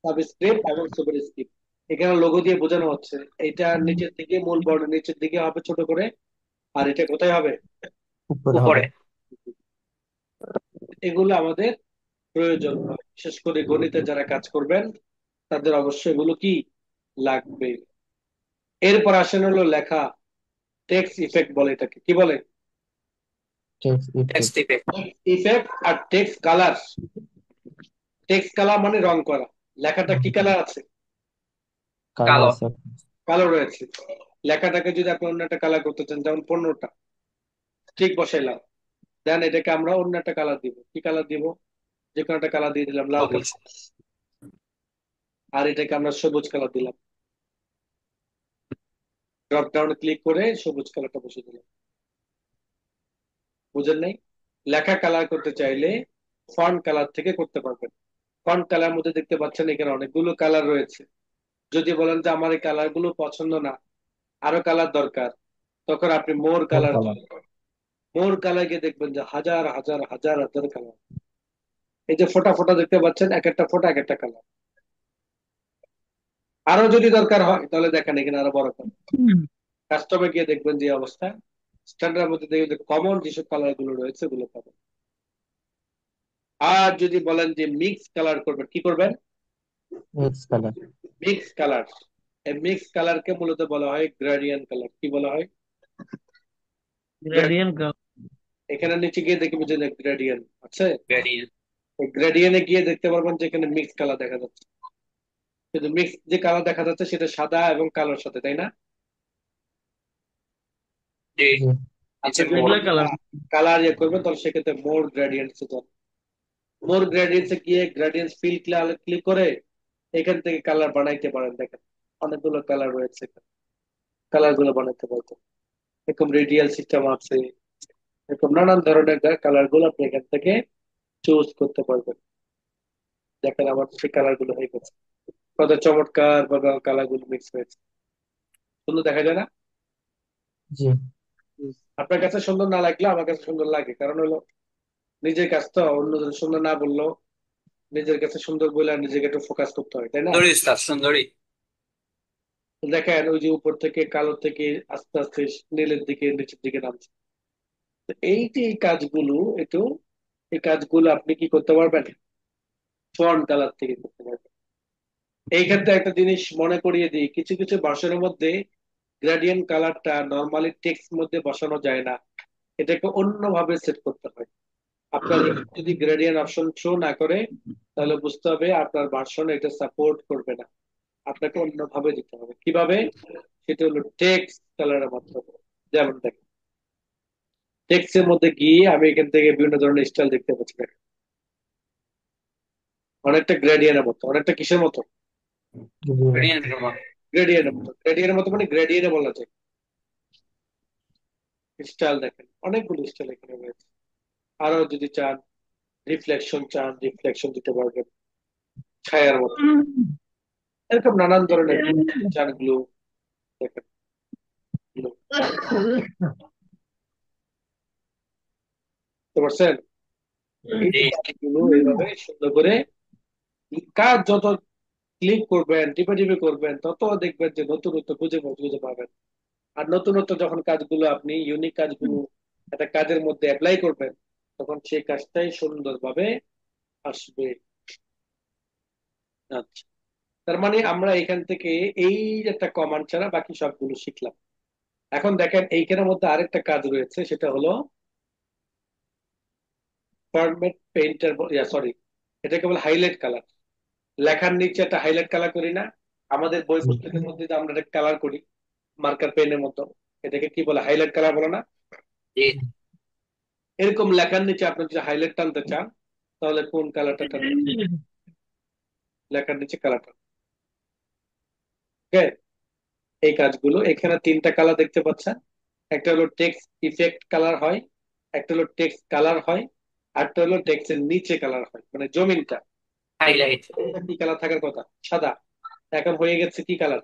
সাবস্ক্রিপ্ট এবং সুপারস্ক্রিপ্ট। এখানে লোগো দিয়ে বোঝানো হচ্ছে এটা নিচের দিকে, মূল বর্ডের নিচের দিকে হবে ছোট করে, আর এটা কোথায় হবে? উপরে হবে। উপরে। এগুলো আমাদের প্রয়োজন হয়, বিশেষ করে গণিতে যারা কাজ করবেন তাদের অবশ্যই এগুলো কি লাগবে। এরপর আসেন হলো লেখা, টেক্সট ইফেক্ট বলে এটাকে, কি বলে? Text text effect. Effect. Effect আর টেক্সট কালার। টেক্সট কালার মানে রং করা। লেখাটা কি কালার আছে? কালো কালো। আছে। কালো রয়েছে। লেখাটাকে যদি আপনি অন্য একটা কালার করতে চান, যেমন 15টা ঠিক বসাইলাম, দেন এটাকে আমরা অন্য একটা কালার দিব। কি কালার দিব? যে কোনো একটা কালার দিয়ে দিলাম, লাল কালার। আর এটাকে আমরা সবুজ কালার দিলাম, ড্রপ ডাউনে ক্লিক করে সবুজ কালারটা বসিয়ে দিলাম। বুঝেন নাই? লেখা কালার করতে চাইলে ফন্ট কালার থেকে করতে পারবেন। ফন্ট কালার মধ্যে দেখতে পাচ্ছেন এখানে অনেকগুলো কালার রয়েছে। যদি বলেন যে আমার এই কালার গুলো পছন্দ না, আরো কালার দরকার, তখন আপনি more more colour, colour. More colour গিয়ে দেখবেন যে হাজার হাজার হাজার হাজার কালার। এই যে ফোটা ফোটা দেখতে পাচ্ছেন, এক একটা ফোটা এক একটা কালার। আরো যদি দরকার হয় তাহলে দেখেন এখানে আরো বড় কালার। কাস্টমে গিয়ে দেখবেন যে অবস্থা, স্ট্যান্ডার্ড মধ্যে দেখবেন কমন যেসব কালার গুলো রয়েছে ওগুলো পাবেন। আর যদি বলেন যে মিক্স কালার করবেন, কি করবেন? Mix colour. Mix colour. এই মিক্স কালারকে মূলত বলা হয় গ্রেডিয়েন্ট কালার। কি বলা হয়? Gradient colour. এখানে নিচে গিয়ে দেখবেন যে গ্রেডিয়েন্ট আছে। গ্রেডিয়েন্ট। গ্রেডিয়েন্টে গিয়ে দেখতে পারবেন যে এখানে মিক্স কালার দেখা যাচ্ছে। কিন্তু মিক্স যে কালার দেখা যাচ্ছে সেটা সাদা এবং কালোর সাথে, তাই না? জি। জি। আপনি নিচে মোর। যদি কালার ইয়ে করবেন তাহলে সেক্ষেত্রে মোর গ্রেডিয়েন্টস যান। মোর গ্রেডিয়েন্টসে গিয়ে গ্রেডিয়েন্টস ফিল ক্লিক করে এখান থেকে কালার বানাইতে পারেন। দেখেন অনেকগুলো কালার রয়েছে, কালার গুলো বানাইতে পারবেন। এরকম রেডিয়াল সিস্টেম আছে, এরকম নানান ধরনের কালার গুলো আপনি এখান থেকে চুজ করতে পারবেন। দেখেন আমার সেই কালার গুলো হয়ে গেছে, কত চমৎকার ভাবে কালার গুলো মিক্স হয়েছে, সুন্দর দেখা যায় না? জি। আপনার কাছে সুন্দর না লাগলে আমার কাছে সুন্দর লাগে, কারণ হলো নিজের কাজ তো অন্যদের সুন্দর না বললেও নিজের কাছে সুন্দর বলে আর নিজেকে একটু ফোকাস করতে হয়, তাই না? সুন্দরী স্টার, সুন্দরী। দেখেন ওই যে উপর থেকে কালো থেকে আস্তে আস্তে নীলের দিকে নিচের দিকে নামছে। তো এই যে এই কাজগুলো, একটু এই কাজগুলো আপনি কি করতে পারবেন? ফন্ট কালার থেকে করতে পারবেন। এই ক্ষেত্রে একটা জিনিস মনে করিয়ে দিই, কিছু কিছু ভার্সনের মধ্যে গ্রেডিয়েন্ট কালারটা নর্মালি টেক্সট মধ্যে বসানো যায় না, এটাকে অন্যভাবে সেট করতে হয়। আপনার যদি গ্রেডিয়েন্ট অপশন শো না করে তাহলে বুঝতে হবে আপনার ভার্সন এটা সাপোর্ট করবে না, আপনাকে অন্যভাবে দিতে হবে। কিভাবে? সেটা হলো টেক্সট কালারের মাধ্যমে। যেমন দেখেন টেক্সটের মধ্যে গিয়ে আমি এখান থেকে বিভিন্ন ধরনের স্টাইল দেখতে পাচ্ছি, দেখেন অনেকটা গ্রেডিয়েন্টের মতো, অনেকটা কিসের মতো? গ্রেডিয়েন্ট। গ্রেডিয়েন্টের মতো। গ্রেডিয়েন্টের মতো মানে গ্রেডিয়েন্টে বলা যায়। স্টাইল দেখেন অনেকগুলো স্টাইল এখানে রয়েছে। আরো যদি চান রিফ্লেকশন চান, রিফ্লেকশন দিতে পারবেন, ছায়ার মতো, এরকম নানান ধরনের চান গ্লু। দেখেন glue। বুঝতে পারছেন? এই জি। কাজগুলো এইভাবে সুন্দর করে কাজ যত ক্লিক করবেন, টিপে টিপে করবেন, তত দেখবেন যে নতুনত্ব খুঁজে খুঁজে পাবেন। আর নতুনত্ব যখন কাজগুলো আপনি ইউনিক কাজগুলো একটা কাজের মধ্যে অ্যাপ্লাই করবেন, তখন সেই কাজটাই সুন্দরভাবে আসবে। আচ্ছা, তার মানে আমরা এখান থেকে এই একটা কমান্ড ছাড়া বাকি সবগুলো শিখলাম। এখন দেখেন এইখানের মধ্যে আরেকটা কাজ রয়েছে, সেটা হলো ফরম্যাট পেইন্টার, সরি, এটা কেবল হাইলাইট কালার। লেখার নিচে একটা হাইলাইট কালার করি না আমাদের বই জি। পুস্তকের মধ্যে, যে আমরা একটা কালার করি মার্কার পেনের মতো, এটাকে কি বলে? হাইলাইট কালার বলে না? জি। এরকম লেখার নিচে আপনি যদি হাইলাইট টানতে চান তাহলে কোন কালারটা টানবেন? লেখার নিচে কালারটা, ওকে। এই কাজগুলো এখানে তিনটা কালার দেখতে পাচ্ছেন। একটা হলো টেক্সট ইফেক্ট কালার হয়, একটা হলো টেক্সট কালার হয়, আরটা হলো টেক্সটের নিচে কালার হয়, মানে জমিনটা। হাইলাইট। জমিনটা কি কালার থাকার কথা? সাদা। এখন হয়ে গেছে কি কালার?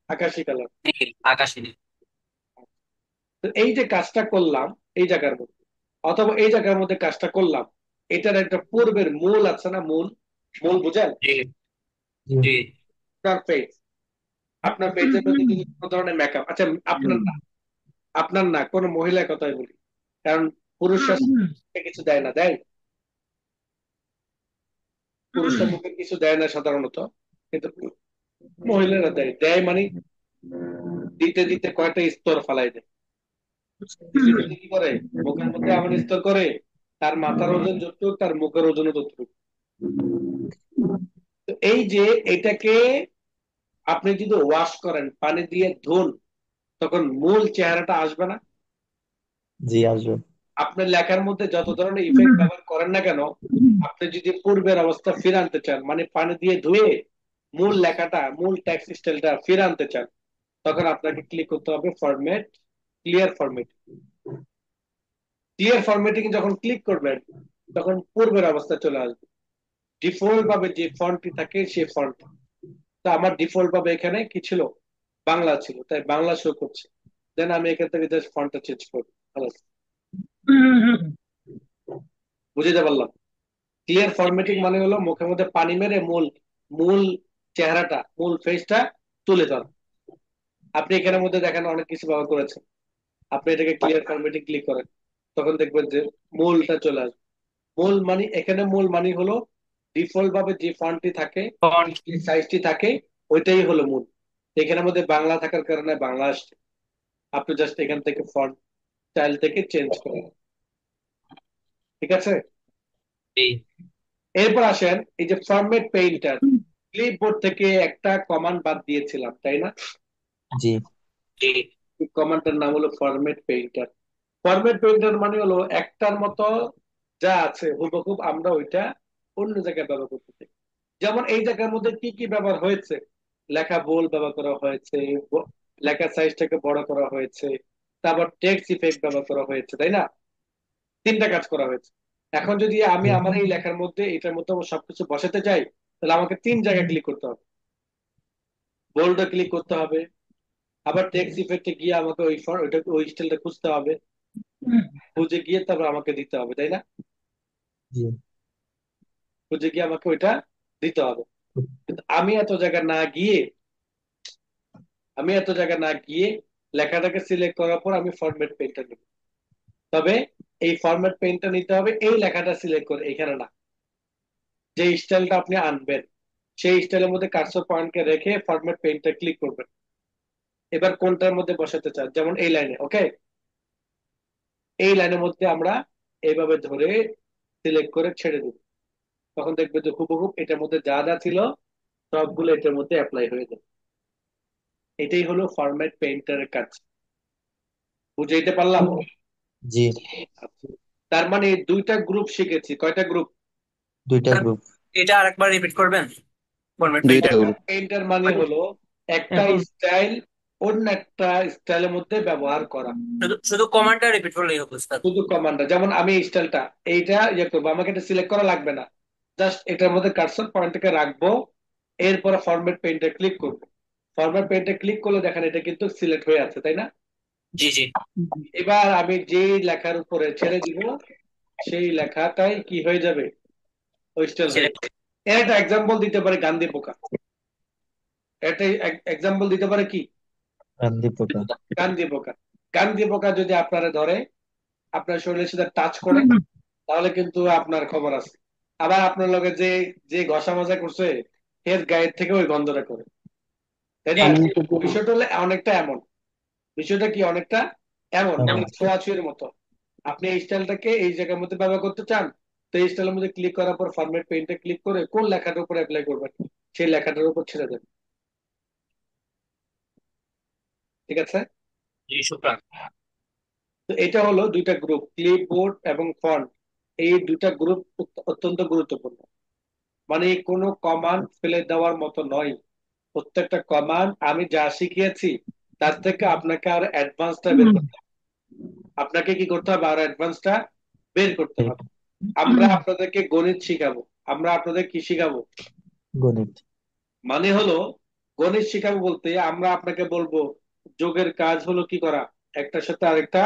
আকাশি কালার। নীল, আকাশী নীল। তো এই যে কাজটা করলাম এই জায়গার মধ্যে, অথবা এই জায়গার মধ্যে কাজটা করলাম, এটার একটা পূর্বের মূল আছে না? মূল, মূল বুঝেন? জি। জি। জি। ইন্টারফেস। আপনার পেজের মধ্যে যদি কোনো ধরনের মেকআপ, আচ্ছা আপনার না কোনো মহিলার কথাই বলি, কারণ পুরুষরা মুখে কিছু দেয় না, দেয়? পুরুষরা মুখে কিছু দেয় না সাধারণত, কিন্তু মহিলারা দেয়। দেয় মানে দিতে দিতে কয়টা স্তর ফালাই দেয়। দিতে দিতে কি করে, মুখের মধ্যে এমন স্তর করে, তার মাথার ওজন যতটুকু তার মুখের ওজনও ততটুকু। তো এই যে এটাকে আপনি যদি ওয়াশ করেন, পানি দিয়ে ধুন, তখন মূল চেহারাটা আসবে না? জি আসবে। আপনার লেখার মধ্যে যত ধরনের ইফেক্ট ব্যবহার করেন না কেন, আপনি যদি পূর্বের অবস্থা ফিরে আনতে চান, মানে পানি দিয়ে ধুয়ে মূল লেখাটা, মূল টেক্সট স্টাইলটা ফিরে আনতে চান, তখন আপনাকে ক্লিক করতে হবে format, clear format. Clear formatting যখন ক্লিক করবেন, তখন পূর্বের অবস্থা চলে আসবে। ডিফল্ট ভাবে যে ফন্টটি থাকে সেই ফন্ট। তো আমার ডিফল্ট ভাবে এখানে কি ছিল, বাংলা ছিল, তাই বাংলা শো করছে। দেন আমি এখান থেকে জাস্ট ফন্টটা চেঞ্জ করবো, বুঝতে পারলাম? ক্লিয়ার ফরম্যাটিং মানে হলো মুখের মধ্যে পানি মেরে মূল মূল চেহারাটা, মূল ফেসটা তুলে ধরা। আপনি এখানের মধ্যে দেখেন অনেক কিছু ব্যবহার করেছেন। আপনি এটাকে ক্লিয়ার ফরম্যাটিং ক্লিক করেন, তখন দেখবেন যে মূলটা চলে আসবে। মূল মানে এখানে মূল মানে হলো ডিফল্ট ভাবে যে ফন্টটি থাকে, যে সাইজটি থাকে, ওইটাই হলো মূল। এখানের মধ্যে বাংলা থাকার কারণে বাংলা আসছে। আপনি জাস্ট এখান থেকে ফন্ট স্টাইল থেকে চেঞ্জ করেন, ঠিক আছে? এরপর আসেন এই যে ফরম্যাট পেইন্টার, ক্লিপবোর্ড থেকে একটা কমান্ড বাদ দিয়েছিলাম, তাই না? জি কমান্ডটার নাম হলো ফরম্যাট পেইন্টার। ফরম্যাট পেইন্টার মানে হলো একটার মতো যা আছে হুবহুব আমরা ওইটা অন্য জায়গায় ব্যবহার করতে চাই। যেমন এই জায়গার মধ্যে কি কি ব্যবহার হয়েছে, লেখা বোল্ড ব্যবহার করা হয়েছে, লেখার সাইজটাকে বড় করা হয়েছে, তারপর টেক্সট ইফেক্ট ব্যবহার করা হয়েছে, তাই না? তিনটা কাজ করা হয়েছে। এখন যদি আমি জি আমার এই লেখার মধ্যে, এটার মধ্যে সবকিছু বসাতে চাই, তাহলে আমাকে তিন জায়গায় ক্লিক করতে হবে। বোল্ডে ক্লিক করতে হবে, আবার টেক্সট ইফেক্টে গিয়ে আমাকে ওই স্টাইলটা খুঁজতে হবে, খুঁজে গিয়ে তারপর আমাকে দিতে হবে, তাই না? জি খুঁজে গিয়ে আমাকে ওইটা দিতে হবে। কিন্তু আমি এত জায়গা না গিয়ে লেখাটাকে সিলেক্ট করার পর আমি ফরম্যাট পেনটা নেব। তবে এই ফরম্যাট পেনটা নিতে হবে এই লেখাটা সিলেক্ট করে, এখানে না। যে স্টাইলটা আপনি আনবেন সেই স্টাইলের মধ্যে কার্সর পয়েন্টকে রেখে ফরম্যাট পেনটা ক্লিক করবেন। এবার কোনটার মধ্যে বসাতে চান, যেমন এই লাইনে, ওকে, এই লাইনের মধ্যে আমরা এইভাবে ধরে সিলেক্ট করে ছেড়ে দেব। তখন দেখবে যে হুবহুব এটার মধ্যে যা যা ছিল সবগুলো এটার মধ্যে অ্যাপ্লাই হয়ে যাবে। এটাই হলো ফরম্যাট পেইন্টারের কাজ। বুঝাইতে পারলাম? জি আচ্ছা। তার মানে দুইটা গ্রুপ শিখেছি। কয়টা গ্রুপ? দুইটা গ্রুপ। এটা আরেকবার রিপিট করবেন, ফরম্যাট দুইটা পেইন্টার। গ্রুপ। পেইন্টার মানে হলো একটা স্টাইল অন্য একটা স্টাইলের মধ্যে ব্যবহার করা। শুধু শুধু কমান্ডটা রিপিট করলেই হবে স্যার। শুধু কমান্ডার, যেমন আমি এই স্টাইলটা এইটা ইয়ে করবো, আমাকে এটা সিলেক্ট করা লাগবে না, জাস্ট এটার মধ্যে কার্সর পয়েন্টটাকে রাখবো, এরপরে ফরম্যাট পেইন্টে ক্লিক করবো। ফরম্যাট পেইন্টে ক্লিক করলে দেখেন এটা কিন্তু সিলেক্ট হয়ে আছে, তাই না? জি জি। এবার আমি যেই লেখার উপরে ছেড়ে দিব সেই লেখাটাই কি হয়ে যাবে, ওই স্টাইল হয়ে যাবে। এর একটা এক্সাম্পল দিতে পারে গান্ধী পোকা। একটা এক্সাম্পল দিতে পারে কি, গান্ধী পোকা। গান্ধী পোকা। গান্ধী পোকা যদি আপনারা ধরে আপনার শরীরের সাথে টাচ করে, তাহলে কিন্তু আপনার খবর আছে। আবার আপনার লগে যে যে ঘষা মাজা করছে এর গায়ের থেকে ওই গন্ধটা করে, তাই না? বিষয়টা হলো অনেকটা এমন, বিষয়টা কি অনেকটা এমন, মানে ছোঁয়াছুঁয়ের মতো। আপনি এই স্টাইলটাকে এই জায়গার মধ্যে ব্যবহার করতে চান, তো এই স্টাইলের মধ্যে ক্লিক করার পর ফরম্যাট পেইন্টে ক্লিক করে কোন লেখাটার উপর অ্যাপ্লাই করবেন সেই লেখাটার উপর ছেড়ে দেন, ঠিক আছে? জি শুক্রান। তো এটা হলো দুইটা গ্রুপ, ক্লিপবোর্ড এবং ফন্ট। এই দুইটা গ্রুপ অত্যন্ত গুরুত্বপূর্ণ। মানে কোনো কমান্ড ফেলে দেওয়ার মতো নয়। প্রত্যেকটা কমান্ড আমি যা শিখিয়েছি তার থেকে আপনাকে আর অ্যাডভান্সটা বের করতে হবে। আপনাকে কি করতে হবে, আর অ্যাডভান্সটা বের করতে হবে। আমরা আপনাদেরকে গণিত শিখাবো। আমরা আপনাদের কি শিখাবো, গণিত। মানে হলো গণিত শিখাবো বলতে আমরা আপনাকে বলবো যোগের কাজ হলো কি করা, একটার সাথে আরেকটা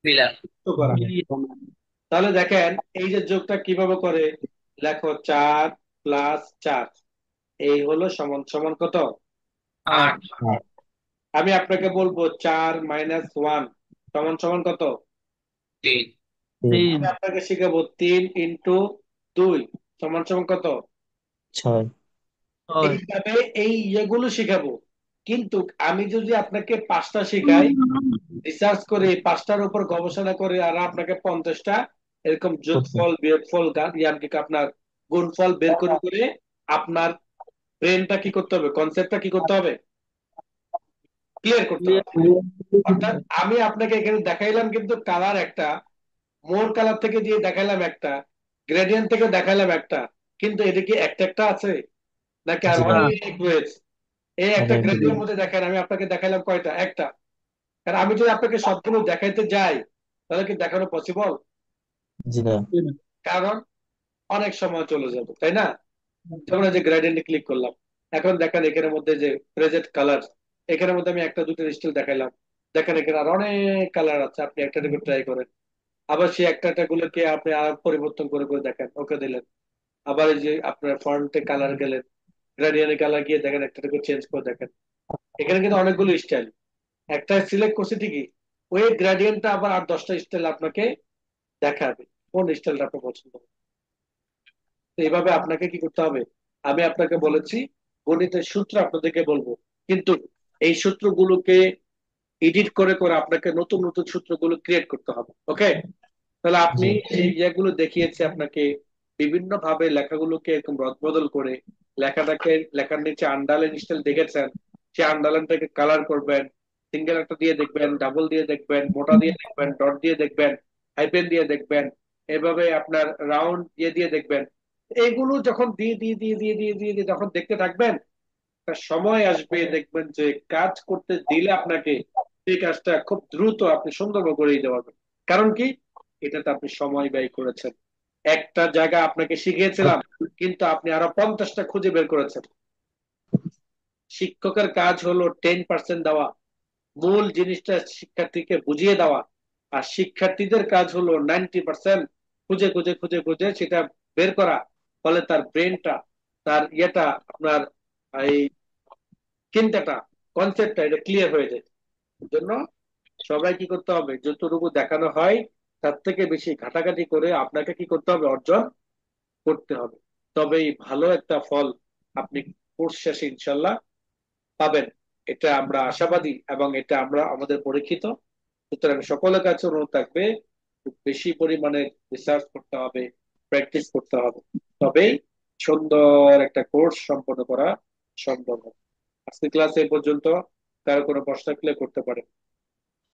মিলার। যুক্ত করা। তাহলে দেখেন এই যে যোগটা কিভাবে করে, লেখো 4 + 4, এই হলো সমান সমান কত, আট। 8 আমি আপনাকে বলবো 4 - 1 সমান সমান কত? 3। 3 3 আমি আপনাকে শিখাবো 3 × 2 সমান সমান কত? 6 6 এইভাবে এই ইয়েগুলো শিখাবো। কিন্তু আমি যদি আপনাকে 5টা শিখাই, রিসার্চ করে এই 5টার উপর গবেষণা করে আর আপনাকে 50টা এরকম করতে যোগফল বিয়োগফল ইয়ার্কি আপনার গুণফল বের করে করে আপনার ব্রেনটা কি করতে হবে, কনসেপ্টটা কি করতে হবে, ক্লিয়ার করতে হবে। অর্থাৎ আমি আপনাকে এখানে দেখাইলাম কিন্তু কালার একটা, মোর কালার থেকে দিয়ে দেখাইলাম একটা, গ্রেডিয়েন্ট থেকে দেখাইলাম একটা, কিন্তু এটা কি একটা একটা আছে নাকি আর জি না অনেক রয়েছে? এই একটা অনেক গ্রেডিয়েন্টের মধ্যে দেখেন আমি আপনাকে দেখাইলাম কয়টা? একটা। কারণ আমি যদি আপনাকে সবগুলো দেখাইতে যাই তাহলে কি দেখানো পসিবল? জি না কারণ অনেক সময় চলে যাবে, তাই না? যেমন এই যে গ্রেডিয়েন্টে ক্লিক করলাম, এখন দেখেন এখানের মধ্যে যে প্রেজেন্ট কালার, এখানের মধ্যে আমি একটা দুটো স্টিল দেখাইলাম, দেখেন এখানে আর অনেক কালার আছে, আপনি একটা করে ট্রাই করেন। আবার সেই একটা একটা গুলোকে আপনি আর পরিবর্তন করে করে দেখেন, ওকে দিলেন। আবার এই যে আপনার ফন্টে কালার গেলেন, গ্রেডিয়েন্টে কালার গিয়ে দেখেন একটা করে চেঞ্জ করে দেখেন। এখানে কিন্তু অনেকগুলো স্টাইল, একটা সিলেক্ট করছে ঠিকই, ওই গ্রেডিয়েন্টটা আবার 8 - 10টা স্টাইল আপনাকে দেখাবে কোন স্টাইলটা আপনার পছন্দ হবে। তো এইভাবে আপনাকে কি করতে হবে, আমি আপনাকে বলেছি গণিতের সূত্র আপনাদেরকে বলবো, কিন্তু এই সূত্রগুলোকে এডিট করে করে আপনাকে নতুন নতুন সূত্রগুলো ক্রিয়েট করতে হবে। ওকে, তাহলে আপনি জি এই ইয়েগুলো দেখিয়েছে আপনাকে বিভিন্ন ভাবে লেখাগুলোকে এরকম রদবদল করে লেখাটাকে, লেখার নিচে আন্ডারলাইন স্টাইল দেখেছেন, সেই আন্ডারলাইনটাকে কালার করবেন, সিঙ্গেল একটা দিয়ে দেখবেন, ডাবল দিয়ে দেখবেন, মোটা দিয়ে দেখবেন, ডট দিয়ে দেখবেন, হাইপেন দিয়ে দেখবেন, এভাবে আপনার রাউন্ড দিয়ে দিয়ে দেখবেন। এগুলো যখন দিয়ে দিয়ে দিয়ে দিয়ে দিয়ে দিয়ে দিয়ে যখন দেখতে থাকবেন, একটা সময় আসবে দেখবেন যে কাজ করতে দিলে আপনাকে সেই কাজটা খুব দ্রুত আপনি সুন্দরভাবে করে দিতে পারবেন। কারণ কি, এটাতে আপনি সময় ব্যয় করেছেন, একটা জায়গা আপনাকে শিখিয়েছিলাম কিন্তু আপনি আরো 50টা খুঁজে বের করেছেন। শিক্ষকের কাজ হলো 10% দেওয়া, মূল জিনিসটা শিক্ষার্থীকে বুঝিয়ে দেওয়া, আর শিক্ষার্থীদের কাজ হলো 90% খুঁজে খুঁজে খুঁজে খুঁজে সেটা বের করা। ফলে তার ব্রেনটা, তার ইয়েটা আপনার এই চিন্তাটা, কনসেপ্টটা এটা ক্লিয়ার হয়ে যায়। এর জন্য সবাই কি করতে হবে, যতটুকু দেখানো হয় তার থেকে বেশি ঘাটাঘাটি করে আপনাকে কি করতে হবে, অর্জন করতে হবে। তবেই ভালো একটা ফল আপনি কোর্স শেষে ইনশাল্লাহ পাবেন, এটা আমরা আশাবাদী এবং এটা আমরা আমাদের পরীক্ষিত। সুতরাং সকলের কাছে অনুরোধ থাকবে, খুব বেশি পরিমাণে রিসার্চ করতে হবে, প্র্যাকটিস করতে হবে, তবেই সুন্দর একটা কোর্স সম্পন্ন করা সম্ভব হবে। আজকে ক্লাস এই পর্যন্ত, কারো কোনো প্রশ্ন ক্লিয়ার করতে পারে?